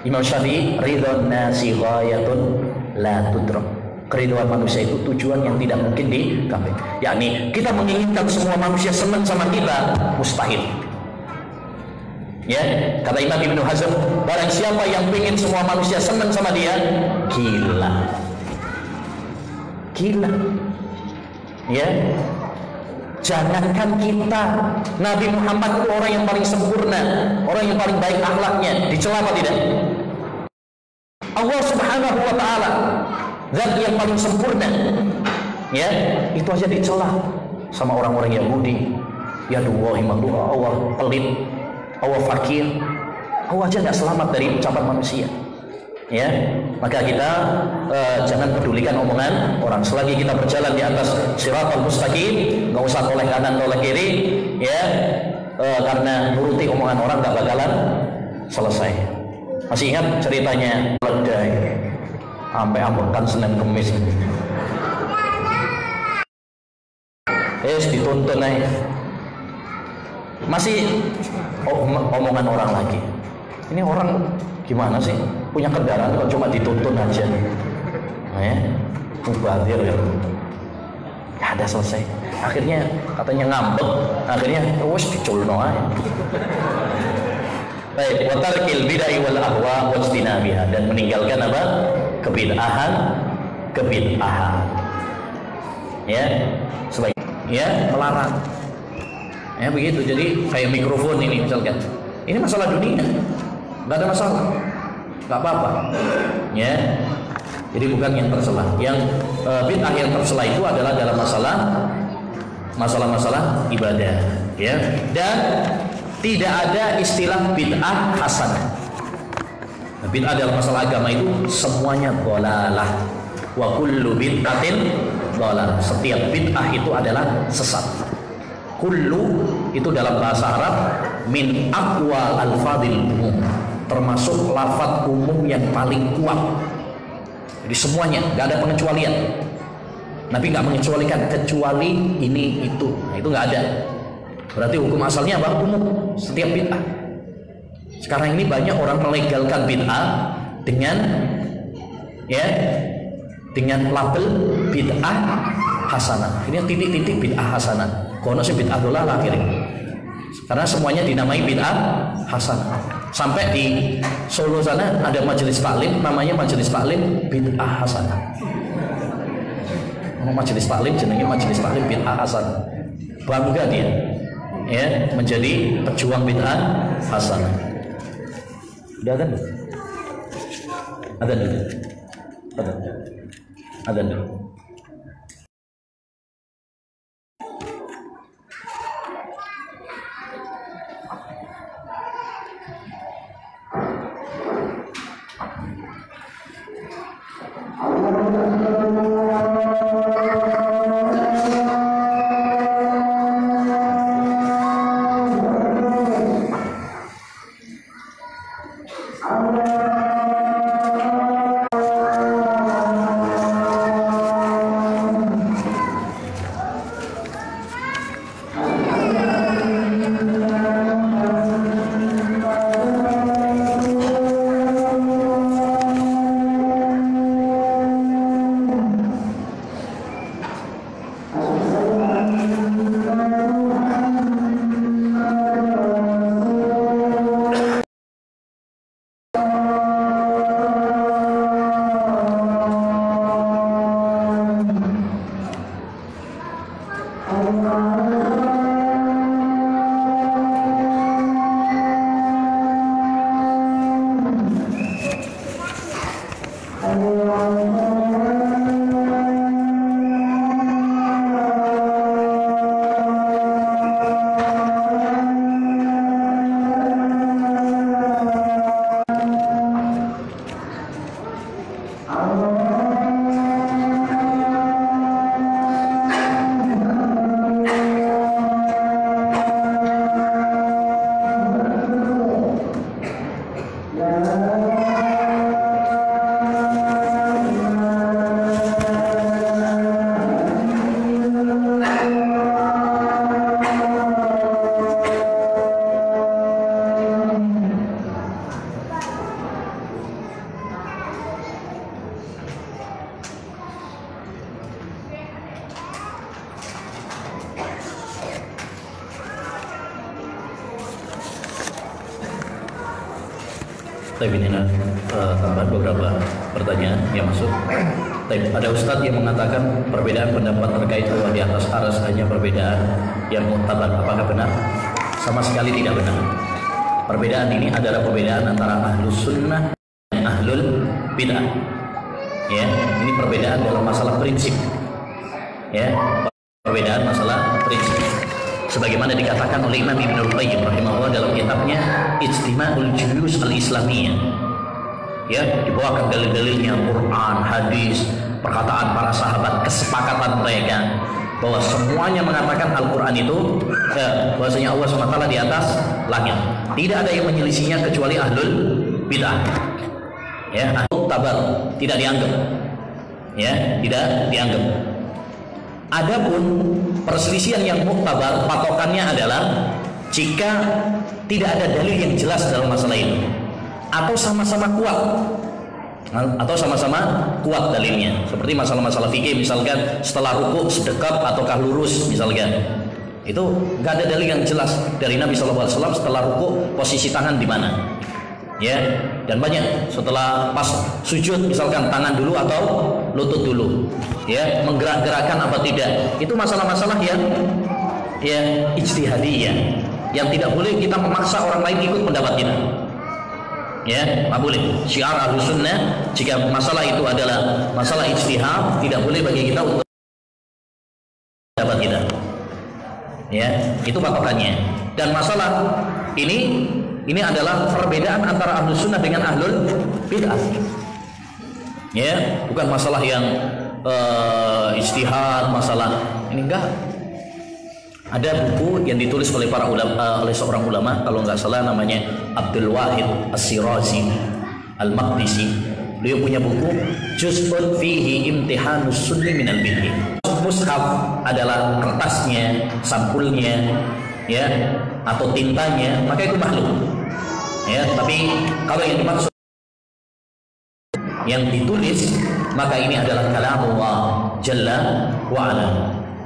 A: Imam Syafi'i, ridhon nasi ghayatun la tudrak. Keridhaan manusia itu tujuan yang tidak mungkin dicapai. Yakni kita menginginkan semua manusia senang sama kita mustahil. Ya, kata Imam Ibnu Hazm, barang siapa yang ingin semua manusia senang sama dia, gila. Ya, jangankan kita, Nabi Muhammad itu orang yang paling sempurna, orang yang paling baik akhlaknya, dicela apa tidak? Allah Subhanahu wa taala, zat yang paling sempurna, ya, itu aja dicela sama orang-orang Yahudi. Ya Allah pelit, Allah fakir, Allah aja nggak selamat dari ucapan manusia. Ya, maka kita jangan pedulikan omongan orang. Selagi kita berjalan di atas siratal mustaqim, nggak usah toleh kanan toleh kiri, ya, karena nuruti omongan orang nggak bakalan selesai. Masih ingat ceritanya Ledai sampai ambekan Senin Kemis, dituntun aja. Masih omongan orang lagi. Ini orang gimana sih? Punya kendaraan kok cuma dituntun aja. Ya, mubazir ya. Gak ada selesai. Akhirnya katanya ngambek, akhirnya terus diculno aja. Baik, wa tarkil bid'ah wal ahwa wajtinabiha, dan meninggalkan apa? Kebid'ahan. Ya, sebaik ya melarang. Ya begitu. Jadi kayak mikrofon ini misalkan. Ini masalah dunia. Enggak ada masalah. Enggak apa-apa. Ya. Jadi bukan yang tercela. Yang bid'ah yang tercela itu adalah dalam masalah ibadah, ya. Dan tidak ada istilah bid'ah hasanah. Bid'ah dalam masalah agama itu semuanya dhalalah. Wa kullu bid'atin dhalalah. Setiap bid'ah itu adalah sesat. Kullu itu dalam bahasa Arab min aqwa al-fadil umum, termasuk lafaz umum yang paling kuat. Jadi semuanya, nggak ada pengecualian. Nabi nggak mengecualikan kecuali ini itu. Nah, itu nggak ada. Berarti hukum asalnya apa? Umum, setiap bid'ah. Sekarang ini banyak orang melegalkan bid'ah dengan label bid'ah hasanah. Ini titik-titik bid'ah hasanah. Kono sih bid'ah dhalalah akhirnya. Karena semuanya dinamai bid'ah hasanah. Sampai di Solo sana ada majelis taklim, namanya majelis taklim bid'ah hasanah. Majelis taklim jenenge majelis taklim bid'ah hasanah. Bangga dia, ya, menjadi pejuang bid'ah hasanah. Udah kan? Ada. Tapi ini tambahan beberapa pertanyaan yang masuk. Ada Ustadz yang mengatakan perbedaan pendapat terkait bahwa di atas aras hanya perbedaan yang mu'tabar. Apakah benar? Sama sekali tidak benar. Perbedaan ini adalah perbedaan antara ahlus sunnah dan ahlul bid'ah. Ya, ini perbedaan dalam masalah prinsip. Ya, perbedaan masalah prinsip. Sebagaimana dikatakan oleh Imam Ibnul Qayyim rahimahullah dalam kitabnya Ijtima'ul Juyus Al-Islamiyah. Ya, dibawakan dalil-dalilnya Quran, hadis, perkataan para sahabat, kesepakatan mereka bahwa semuanya mengatakan Al-Quran itu bahwasanya Allah SWT di atas langit. Tidak ada yang menyelisihinya kecuali ahlul bid'ah. Ya, ahlul tabar tidak dianggap. Ya, tidak dianggap. Adapun perselisihan yang muktabar patokannya adalah jika tidak ada dalil yang jelas dalam masalah ini atau sama-sama kuat dalilnya, seperti masalah-masalah fikih misalkan setelah rukuk sedekap ataukah lurus misalkan, itu nggak ada dalil yang jelas dari Nabi SAW setelah rukuk posisi tangan di mana, ya, dan banyak setelah pas sujud misalkan tangan dulu atau lutut dulu, ya, menggerak-gerakkan apa tidak, itu masalah-masalah yang ya ijtihadiyah yang tidak boleh kita memaksa orang lain ikut pendapat kita. Ya, nggak boleh. Syiar Ahlus Sunnah jika masalah itu adalah masalah ijtihad, tidak boleh bagi kita untuk pendapat kita. Ya, itu patokannya. Dan masalah ini adalah perbedaan antara Ahlus Sunnah dengan Ahlul Bid'ah. Ya, bukan masalah yang ijtihad, masalah ini enggak. Ada buku yang ditulis oleh para ulama, oleh seorang ulama, kalau nggak salah namanya Abdul Wahid As-Sirazi Al-Maqdisi. Beliau punya buku Juz'un Fihi Imtihanus Sunni Minal Bid'i. Mushaf adalah kertasnya, sampulnya, ya, atau tintanya, maka itu makhluk. Ya, tapi kalau yang dimaksud yang ditulis, maka ini adalah kalamullah Jalla wa Ala.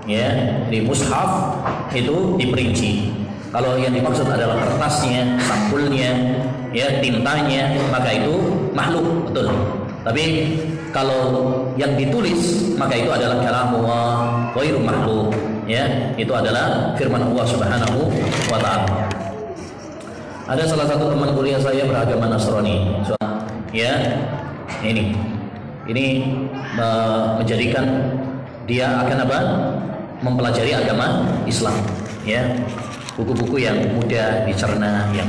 A: Ya, di mushaf itu diperinci. Kalau yang dimaksud adalah kertasnya, sampulnya, ya, tintanya, maka itu makhluk, betul. Tapi kalau yang ditulis, maka itu adalah kalamullah ghairu makhluk. Ya, itu adalah firman Allah Subhanahu wa ta'ala. Ada salah satu teman kuliah saya beragama Nasrani. Ya, ini menjadikan dia akan apa? Mempelajari agama Islam, ya, buku-buku yang mudah dicerna, yang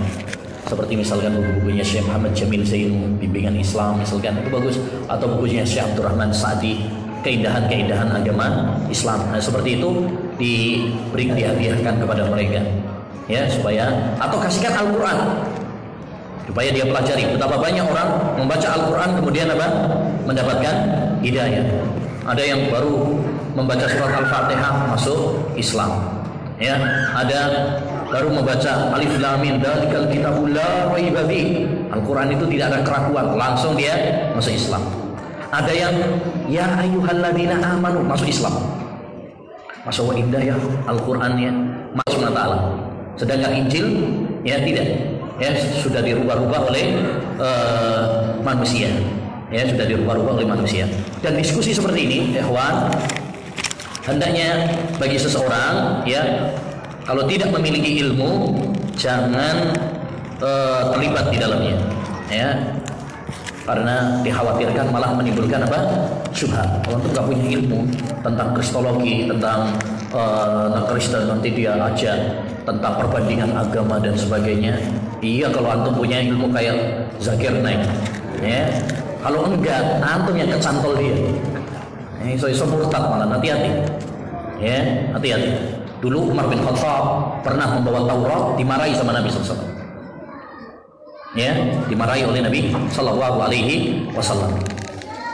A: seperti misalkan buku-bukunya Syekh Muhammad Jamil Zainu, Bimbingan Islam misalkan, itu bagus, atau bukunya Syekh Abdurrahman Sa'di, Keindahan-keindahan agama Islam. Nah, seperti itu dihadiahkan kepada mereka, ya, supaya, atau kasihkan Al-Quran supaya dia pelajari. Betapa banyak orang membaca Al-Quran kemudian apa? Mendapatkan hidayah. Ada yang baru membaca surat Al-Fatihah masuk Islam, ya, ada baru membaca Alif Lam Mim dzalikal kitabul la raiba fi. Al-Quran itu tidak ada keraguan, langsung dia masuk Islam. Ada yang ya ayyuhalladzina amanu masuk Islam. Masuk indah ya Al-Qur'annya masuk Allah. Sedangkan Injil ya tidak. Ya sudah dirubah-rubah oleh manusia. Ya sudah dirubah-rubah oleh manusia. Dan diskusi seperti ini, ikhwan, hendaknya bagi seseorang ya, kalau tidak memiliki ilmu jangan terlibat di dalamnya, ya, karena dikhawatirkan malah menimbulkan apa? Syubhat. Kalau antum nggak punya ilmu tentang kristologi, tentang Kristen, nanti dia ajak tentang perbandingan agama dan sebagainya. Iya, kalau antum punya ilmu kayak Zakir Naik, ya. Kalau enggak, antum yang kecantol dia. Iso murtad malah, hati-hati. Ya, hati-hati. Dulu Umar bin Khattab pernah membawa Taurat, dimarahi sama Nabi SAW. Ya, dimarahi oleh Nabi Sallallahu Alaihi Wasallam.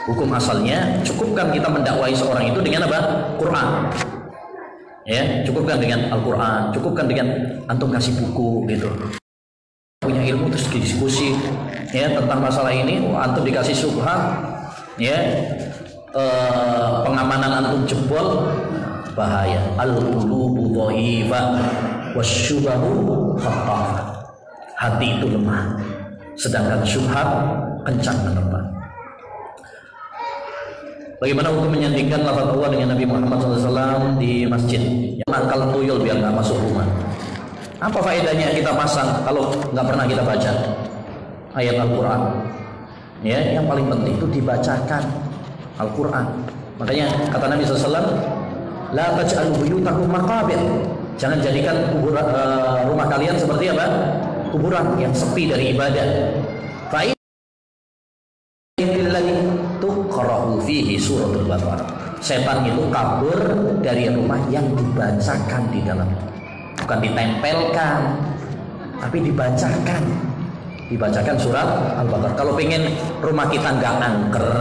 A: Hukum asalnya cukupkan kita mendakwai seorang itu dengan apa? Quran. Ya, cukupkan dengan Al-Quran, cukupkan dengan antum kasih buku gitu. Punya ilmu terus diskusi ya tentang masalah ini, antum dikasih syubhat, ya, pengamanan antum jebol, bahaya. Al-qulubu dhaifah wasyubahu khattafah. Hati itu lemah, sedangkan syubhat kencang menerpa. Bagaimana hukum menyandingkan lafaz Allah dengan Nabi Muhammad SAW di masjid? Yang nakal tuyul biar nggak masuk rumah. Apa faedahnya kita pasang kalau nggak pernah kita baca ayat Al-Quran? Ya, yang paling penting itu dibacakan Al-Quran. Makanya kata Nabi SAW, la taj'alu buyutakum maqabir. Jangan jadikan rumah kalian seperti apa? Kuburan yang sepi dari ibadah. Tuqra'u fihi suratul Baqarah. Setan itu kabur dari rumah yang dibacakan di dalamnya. Bukan ditempelkan, tapi dibacakan. Dibacakan surat Al-Baqarah. Kalau pengen rumah kita nggak angker,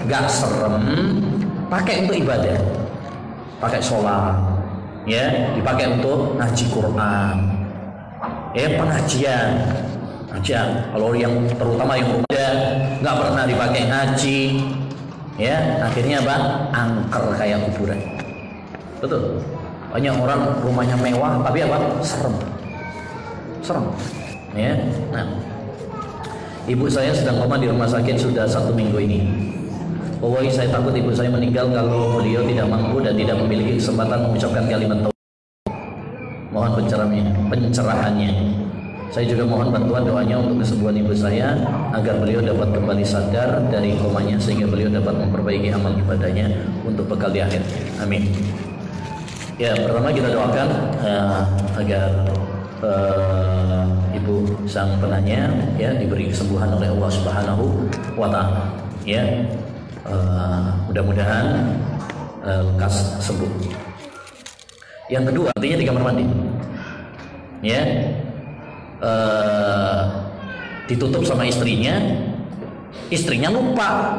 A: nggak serem, pakai untuk ibadah, pakai sholat, ya, dipakai untuk ngaji Quran, ya, pengajian. Kalau yang terutama yang muda nggak pernah dipakai ngaji, ya, akhirnya apa? Angker kayak kuburan. Betul. Banyak orang rumahnya mewah tapi apa? Serem. Ya. Nah, ibu saya sedang koma di rumah sakit sudah 1 minggu ini. Pokoknya saya takut ibu saya meninggal kalau beliau tidak mampu dan tidak memiliki kesempatan mengucapkan kalimat tauhid. Mohon pencerahannya. Saya juga mohon bantuan doanya untuk kesembuhan ibu saya agar beliau dapat kembali sadar dari komanya sehingga beliau dapat memperbaiki amal ibadahnya untuk bekal di akhir. Amin. Ya, pertama kita doakan agar ibu sang penanya ya diberi kesembuhan oleh Allah Subhanahu wa taala. Ya. Mudah-mudahan lekas sembuh. Yang kedua, artinya di kamar mandi. Ya. Ditutup sama istrinya lupa,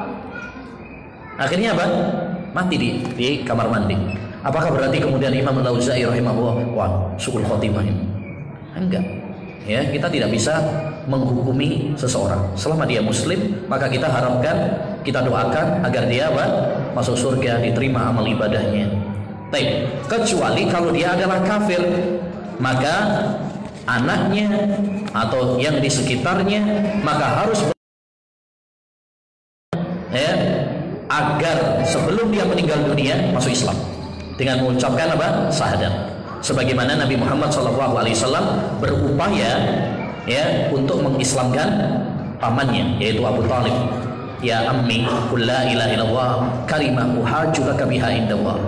A: akhirnya apa? Mati di kamar mandi. Apakah berarti kemudian Imam Al-Auza'i rahimahullah wah suul khotimah ini? Enggak, ya, kita tidak bisa menghukumi seseorang selama dia muslim, maka kita harapkan, kita doakan agar dia apa? Masuk surga, diterima amal ibadahnya. Baik, kecuali kalau dia adalah kafir, maka anaknya atau yang di sekitarnya maka harus ya, agar sebelum dia meninggal dunia masuk Islam dengan mengucapkan apa? Syahadat. Sebagaimana Nabi Muhammad SAW berupaya ya untuk mengislamkan pamannya yaitu Abu Talib. Ya ammi qul la ilaha illallah kalimah uhajjuka biha indallah.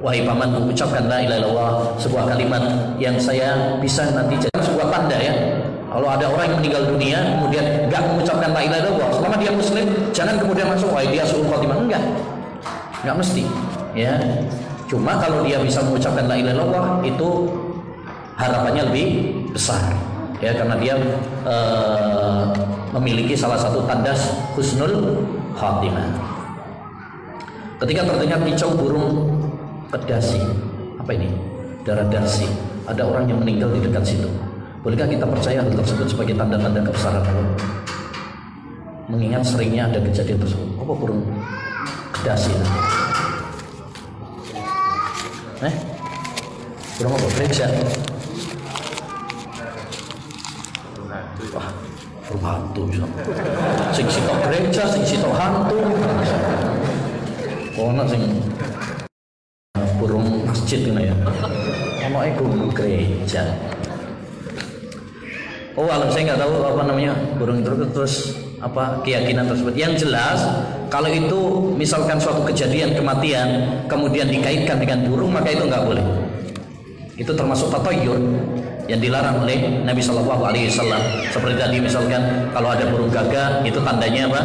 A: Wahai pamanku, ucapkan la ilaha illallah, sebuah kalimat yang saya bisa nanti jadi sebuah tanda ya.
B: Kalau ada orang yang meninggal dunia kemudian nggak mengucapkan la ilaha illallah, selama dia muslim jangan kemudian langsung wah dia suul khotimah. Enggak mesti ya. Cuma kalau dia bisa mengucapkan la ilaha illallah itu harapannya lebih besar ya, karena dia memiliki salah satu tanda husnul khatimah. Ketika terdengar kicau burung kedasi, apa ini? Darah dasi. Ada orang yang meninggal di dekat situ. Bolehkah kita percaya hal tersebut sebagai tanda-tanda kebesaran Allah? Mengingat seringnya ada kejadian tersebut. Apa burung kedasi? Burung apa? Gereja. Wah, burung hantu. Sing sitok gereja, sing sitok hantu. Ono sing burung masjid ini ya. Ono burung gereja. Oh, alam saya nggak tahu apa namanya burung itu terus apa keyakinan tersebut. Yang jelas kalau itu misalkan suatu kejadian kematian kemudian dikaitkan dengan burung, maka itu nggak boleh. Itu termasuk tatayyur yang dilarang oleh Nabi Shallallahu Alaihi Wasallam. Seperti tadi misalkan kalau ada burung gagak itu tandanya apa?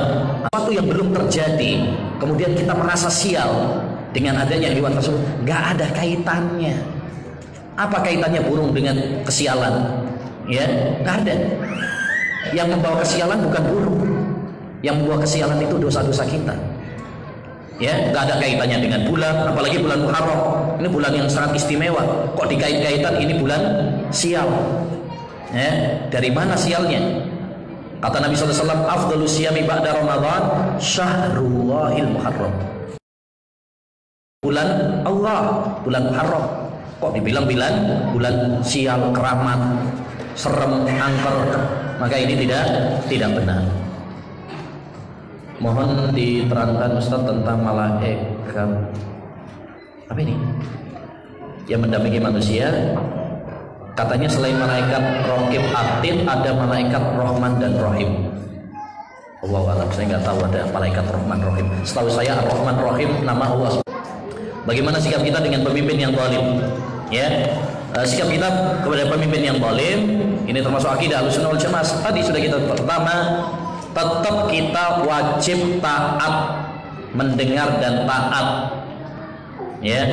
B: Sesuatu yang belum terjadi kemudian kita merasa sial dengan adanya hewan tersebut, nggak ada kaitannya. Apa kaitannya burung dengan kesialan? Ya, nggak ada. Yang membawa kesialan bukan burung. Yang membawa kesialan itu dosa-dosa kita. Ya, nggak ada kaitannya dengan bulan, apalagi bulan Muharram. Ini bulan yang sangat istimewa. Kok dikait-kaitan ini bulan sial? Ya, dari mana sialnya? Kata Nabi sallallahu alaihi wasallam, "Afdhalus siyami ba'da Ramadan syahrullahil Muharram." Bulan Allah, bulan Muharram. Kok dibilang bulan sial, keramat, serem, angker? Maka ini tidak benar. Mohon diterangkan Ustaz tentang malaikat apa ini yang mendampingi manusia. Katanya selain malaikat Raqib Atid ada malaikat Rahman dan Rahim. Allahu a'lam, saya nggak tahu ada malaikat Rahman Rahim. Setahu saya Rahman Rahim nama Allah. Bagaimana sikap kita dengan pemimpin yang zalim? Ya, sikap kita kepada pemimpin yang zalim ini termasuk akidah Ahlussunnah wal Jamaah. Tadi sudah kita pertama, tetap kita wajib taat, mendengar dan taat. Ya.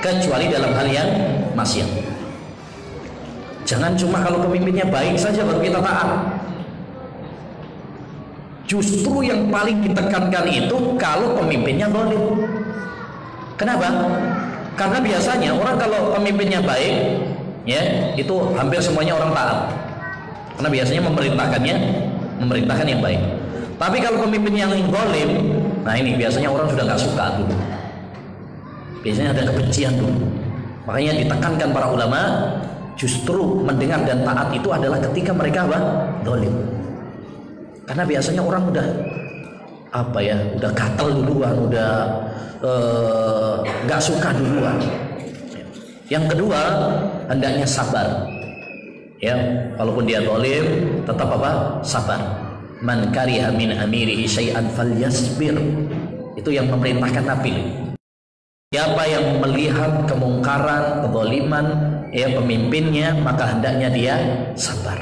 B: Kecuali dalam hal yang maksiat. Jangan cuma kalau pemimpinnya baik saja baru kita taat. Justru yang paling ditekankan itu kalau pemimpinnya zalim. Kenapa? Karena biasanya orang kalau pemimpinnya baik, ya itu hampir semuanya orang taat. Karena biasanya memerintahkan yang baik. Tapi kalau pemimpin yang zalim, nah ini biasanya orang sudah nggak suka dulu. Biasanya ada kebencian dulu. Makanya ditekankan para ulama, justru mendengar dan taat itu adalah ketika mereka apa? Zalim. Karena biasanya orang udah udah gatel duluan, udah nggak suka duluan. Yang kedua, hendaknya sabar. Ya, walaupun dia zalim, tetap apa? Sabar. Man kariha min amirihi syai'an falyasbir. Itu yang memerintahkan Nabi. Siapa yang melihat kemungkaran, kezaliman ya pemimpinnya, maka hendaknya dia sabar.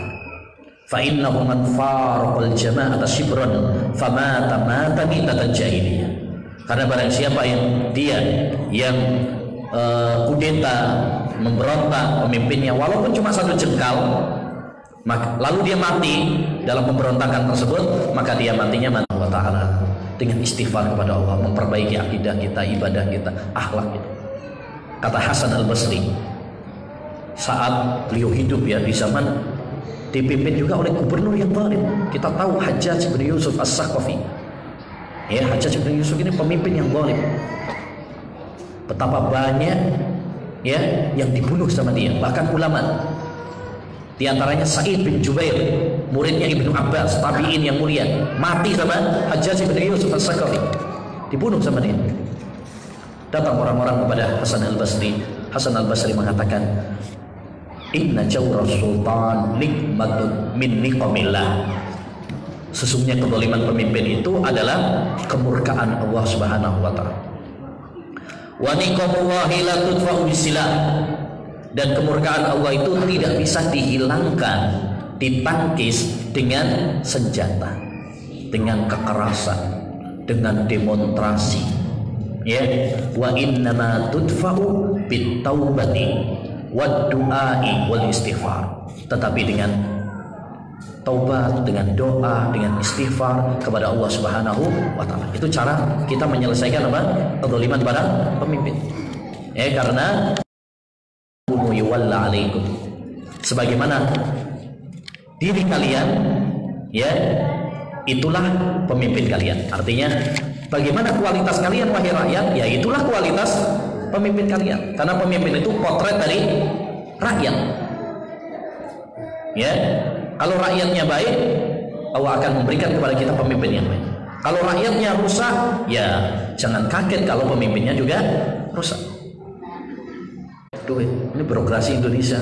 B: Fa innahu man faraqal jama'ata shibran famata mata mitatan jahiliyah. Karena barang siapa yang kudeta, memberontak pemimpinnya walaupun cuma satu jengkal, lalu dia mati dalam pemberontakan tersebut, maka dia matinya Allah Ta'ala dengan istighfar kepada Allah, memperbaiki akidah kita, ibadah kita, akhlak kita. Kata Hasan Al-Basri saat beliau hidup ya di zaman dipimpin juga oleh gubernur yang zalim. Kita tahu Hajjaj bin Yusuf As-Saqafi. Ya, Hajjaj bin Yusuf ini pemimpin yang zalim. Betapa banyak ya yang dibunuh sama dia, bahkan ulama. Di antaranya Sa'id bin Jubair, muridnya Ibnu Abbas, tabi'in yang mulia, mati sama Hajjaj bin Yusuf As-Saqafi. Dibunuh sama dia. Datang orang-orang kepada Hasan Al-Basri. Hasan Al-Basri mengatakan, "Inna jawra sultan nikmatun min niqamillah." Sesungguhnya kezaliman pemimpin itu adalah kemurkaan Allah Subhanahu wa taala. Wa niqamullahi la tudfa'u bisilah. Dan kemurkaan Allah itu tidak bisa dihilangkan ditangkis dengan senjata, dengan kekerasan, dengan demonstrasi. Ya, wa innama tudfa'u bitaubati wad du'ai wal istighfar. Tetapi dengan taubat, dengan doa, dengan istighfar kepada Allah Subhanahu wa taala. Itu cara kita menyelesaikan apa? Kedzaliman pada pemimpin. Karena yuwalla alaikum. Sebagaimana diri kalian, ya, itulah pemimpin kalian. Artinya bagaimana kualitas kalian wahai rakyat, ya itulah kualitas pemimpin kalian. Karena pemimpin itu potret dari rakyat. Ya, kalau rakyatnya baik, Allah akan memberikan kepada kita pemimpin yang baik. Kalau rakyatnya rusak, ya jangan kaget kalau pemimpinnya juga rusak. Duh, ini birokrasi Indonesia.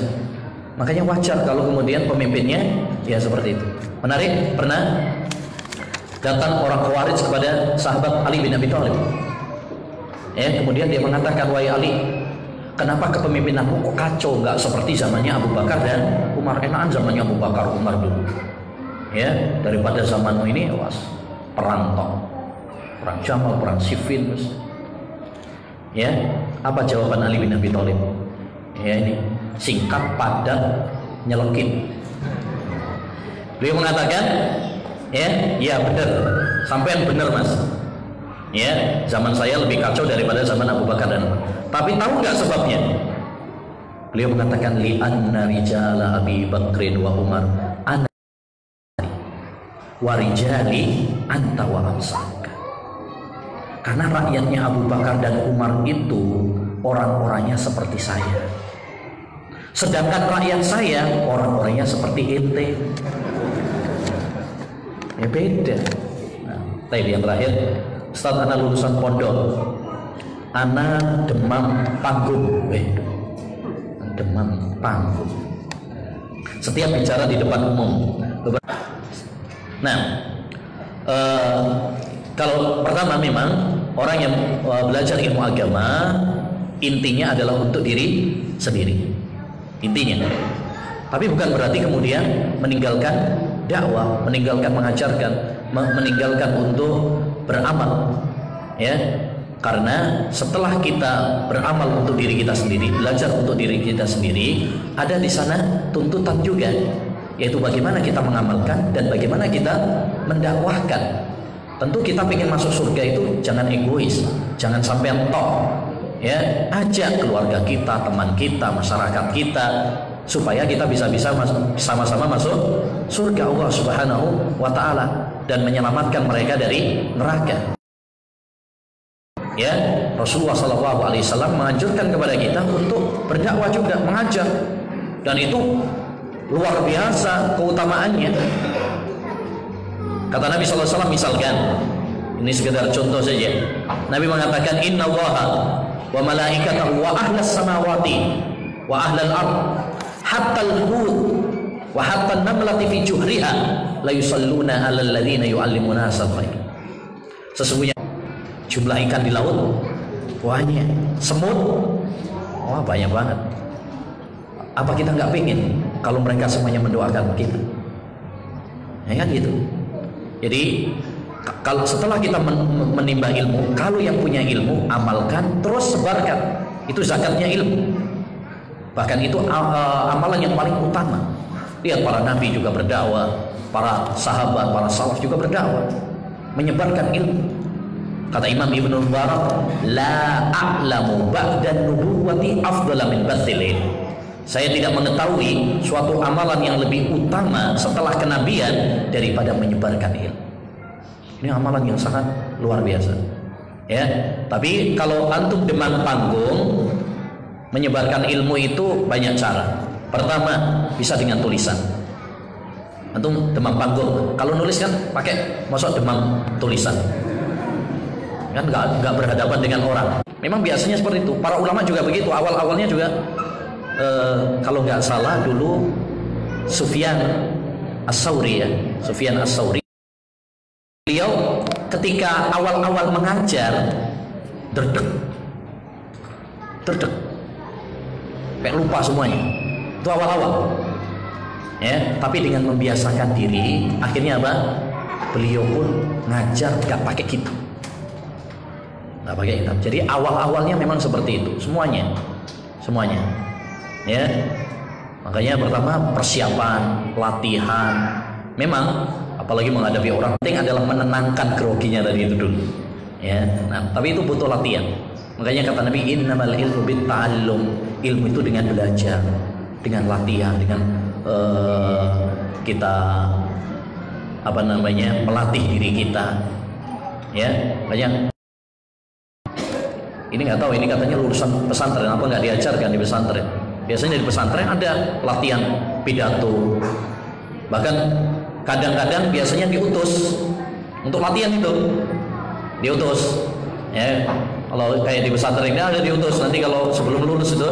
B: Makanya wajar kalau kemudian pemimpinnya ya seperti itu. Menarik, pernah datang orang Khawarij kepada sahabat Ali bin Abi Thalib. Kemudian dia mengatakan, wahai Ali, kenapa kepemimpinanmu kok kacau, nggak seperti zamannya Abu Bakar dan Umar? Enakan zamannya Abu Bakar, Umar dulu. Ya, daripada zamanmu ini, awas, perang toh, perang Jamal, perang Siffin. Ya, apa jawaban Ali bin Abi Thalib? Ya, ini singkat, padat, nyelekit. Beliau mengatakan, ya benar, sampean benar mas. Ya, zaman saya lebih kacau daripada zaman Abu Bakar dan Umar. Tapi tahu nggak sebabnya? Beliau mengatakan, li anna rijala Abi Bakrin wa Umar ana wa rijali anta wa amsaka. Karena rakyatnya Abu Bakar dan Umar itu orang-orangnya seperti saya. Sedangkan rakyat saya orang-orangnya seperti ente. Ya beda. Nah, yang terakhir, Ustaz, anak lulusan pondok, anak demam panggung. Demam panggung. Setiap bicara di depan umum. Nah, kalau pertama memang orang yang belajar ilmu agama intinya adalah untuk diri sendiri. Intinya. Tapi bukan berarti kemudian meninggalkan dakwah, meninggalkan mengajarkan, meninggalkan untuk beramal. Ya. Karena setelah kita beramal untuk diri kita sendiri, belajar untuk diri kita sendiri, ada di sana tuntutan juga, yaitu bagaimana kita mengamalkan dan bagaimana kita mendakwahkan. Tentu kita ingin masuk surga itu jangan egois, jangan sampai entok. Ya, ajak keluarga kita, teman kita, masyarakat kita, supaya kita bisa-bisa sama-sama masuk surga Allah Subhanahu wa taala dan menyelamatkan mereka dari neraka. Ya, Rasulullah SAW menganjurkan kepada kita untuk berdakwah juga, mengajar, dan itu luar biasa keutamaannya. Kata Nabi SAW, misalkan, ini sekedar contoh saja, Nabi mengatakan, Inna Allaha wa malaikatahu wa ahlas samawati wa ahlal ard hatta al-hud wa hatta an-namlati fi juhriha la yusalluna 'alal ladzina yu'allimuna as-khair. Sesungguhnya jumlah ikan di laut banyak, semut wah banyak banget. Apa kita nggak pengen kalau mereka semuanya mendoakan kita? Ya kan gitu. Jadi kalau setelah kita menimba ilmu, kalau yang punya ilmu amalkan, terus sebarkan. Itu zakatnya ilmu. Bahkan itu amalan yang paling utama. Lihat para nabi juga berdakwah, para sahabat, para salaf juga berdakwah, menyebarkan ilmu. Kata Imam Ibnu Mubarak, la a'lamu ba'dan nubuwati afdala min bathil ilm. Saya tidak mengetahui suatu amalan yang lebih utama setelah kenabian daripada menyebarkan ilmu. Ini amalan yang sangat luar biasa. Ya, tapi kalau antum demam panggung, menyebarkan ilmu itu banyak cara. Pertama, bisa dengan tulisan. Antum demam panggung, kalau nulis kan pakai masuk demam tulisan. Kan nggak berhadapan dengan orang. Memang biasanya seperti itu. Para ulama juga begitu. Awal-awalnya juga kalau nggak salah dulu Sufyan As-Tsauri ya, Sufyan As-Tsauri. Beliau ketika awal-awal mengajar derdek, kayak lupa semuanya. Itu awal-awal. ya, tapi dengan membiasakan diri akhirnya apa, beliau pun ngajar nggak pakai kitab, nggak pakai kitab. Jadi awal-awalnya memang seperti itu semuanya ya. Makanya pertama persiapan, latihan. Memang apalagi menghadapi orang, penting adalah menenangkan groginya tadi itu dulu ya. Nah, tapi itu butuh latihan. Makanya kata Nabi, innamal ilmu bitta'allum, ilmu itu dengan belajar, dengan latihan, dengan kita melatih diri kita ya. Banyak ini nggak tahu, ini katanya lulusan pesantren apa nggak diajarkan di pesantren. Biasanya di pesantren ada latihan pidato, bahkan kadang-kadang biasanya diutus untuk latihan itu, diutus ya. Kalau kayak di pesantren ini ada diutus, nanti kalau sebelum lulus itu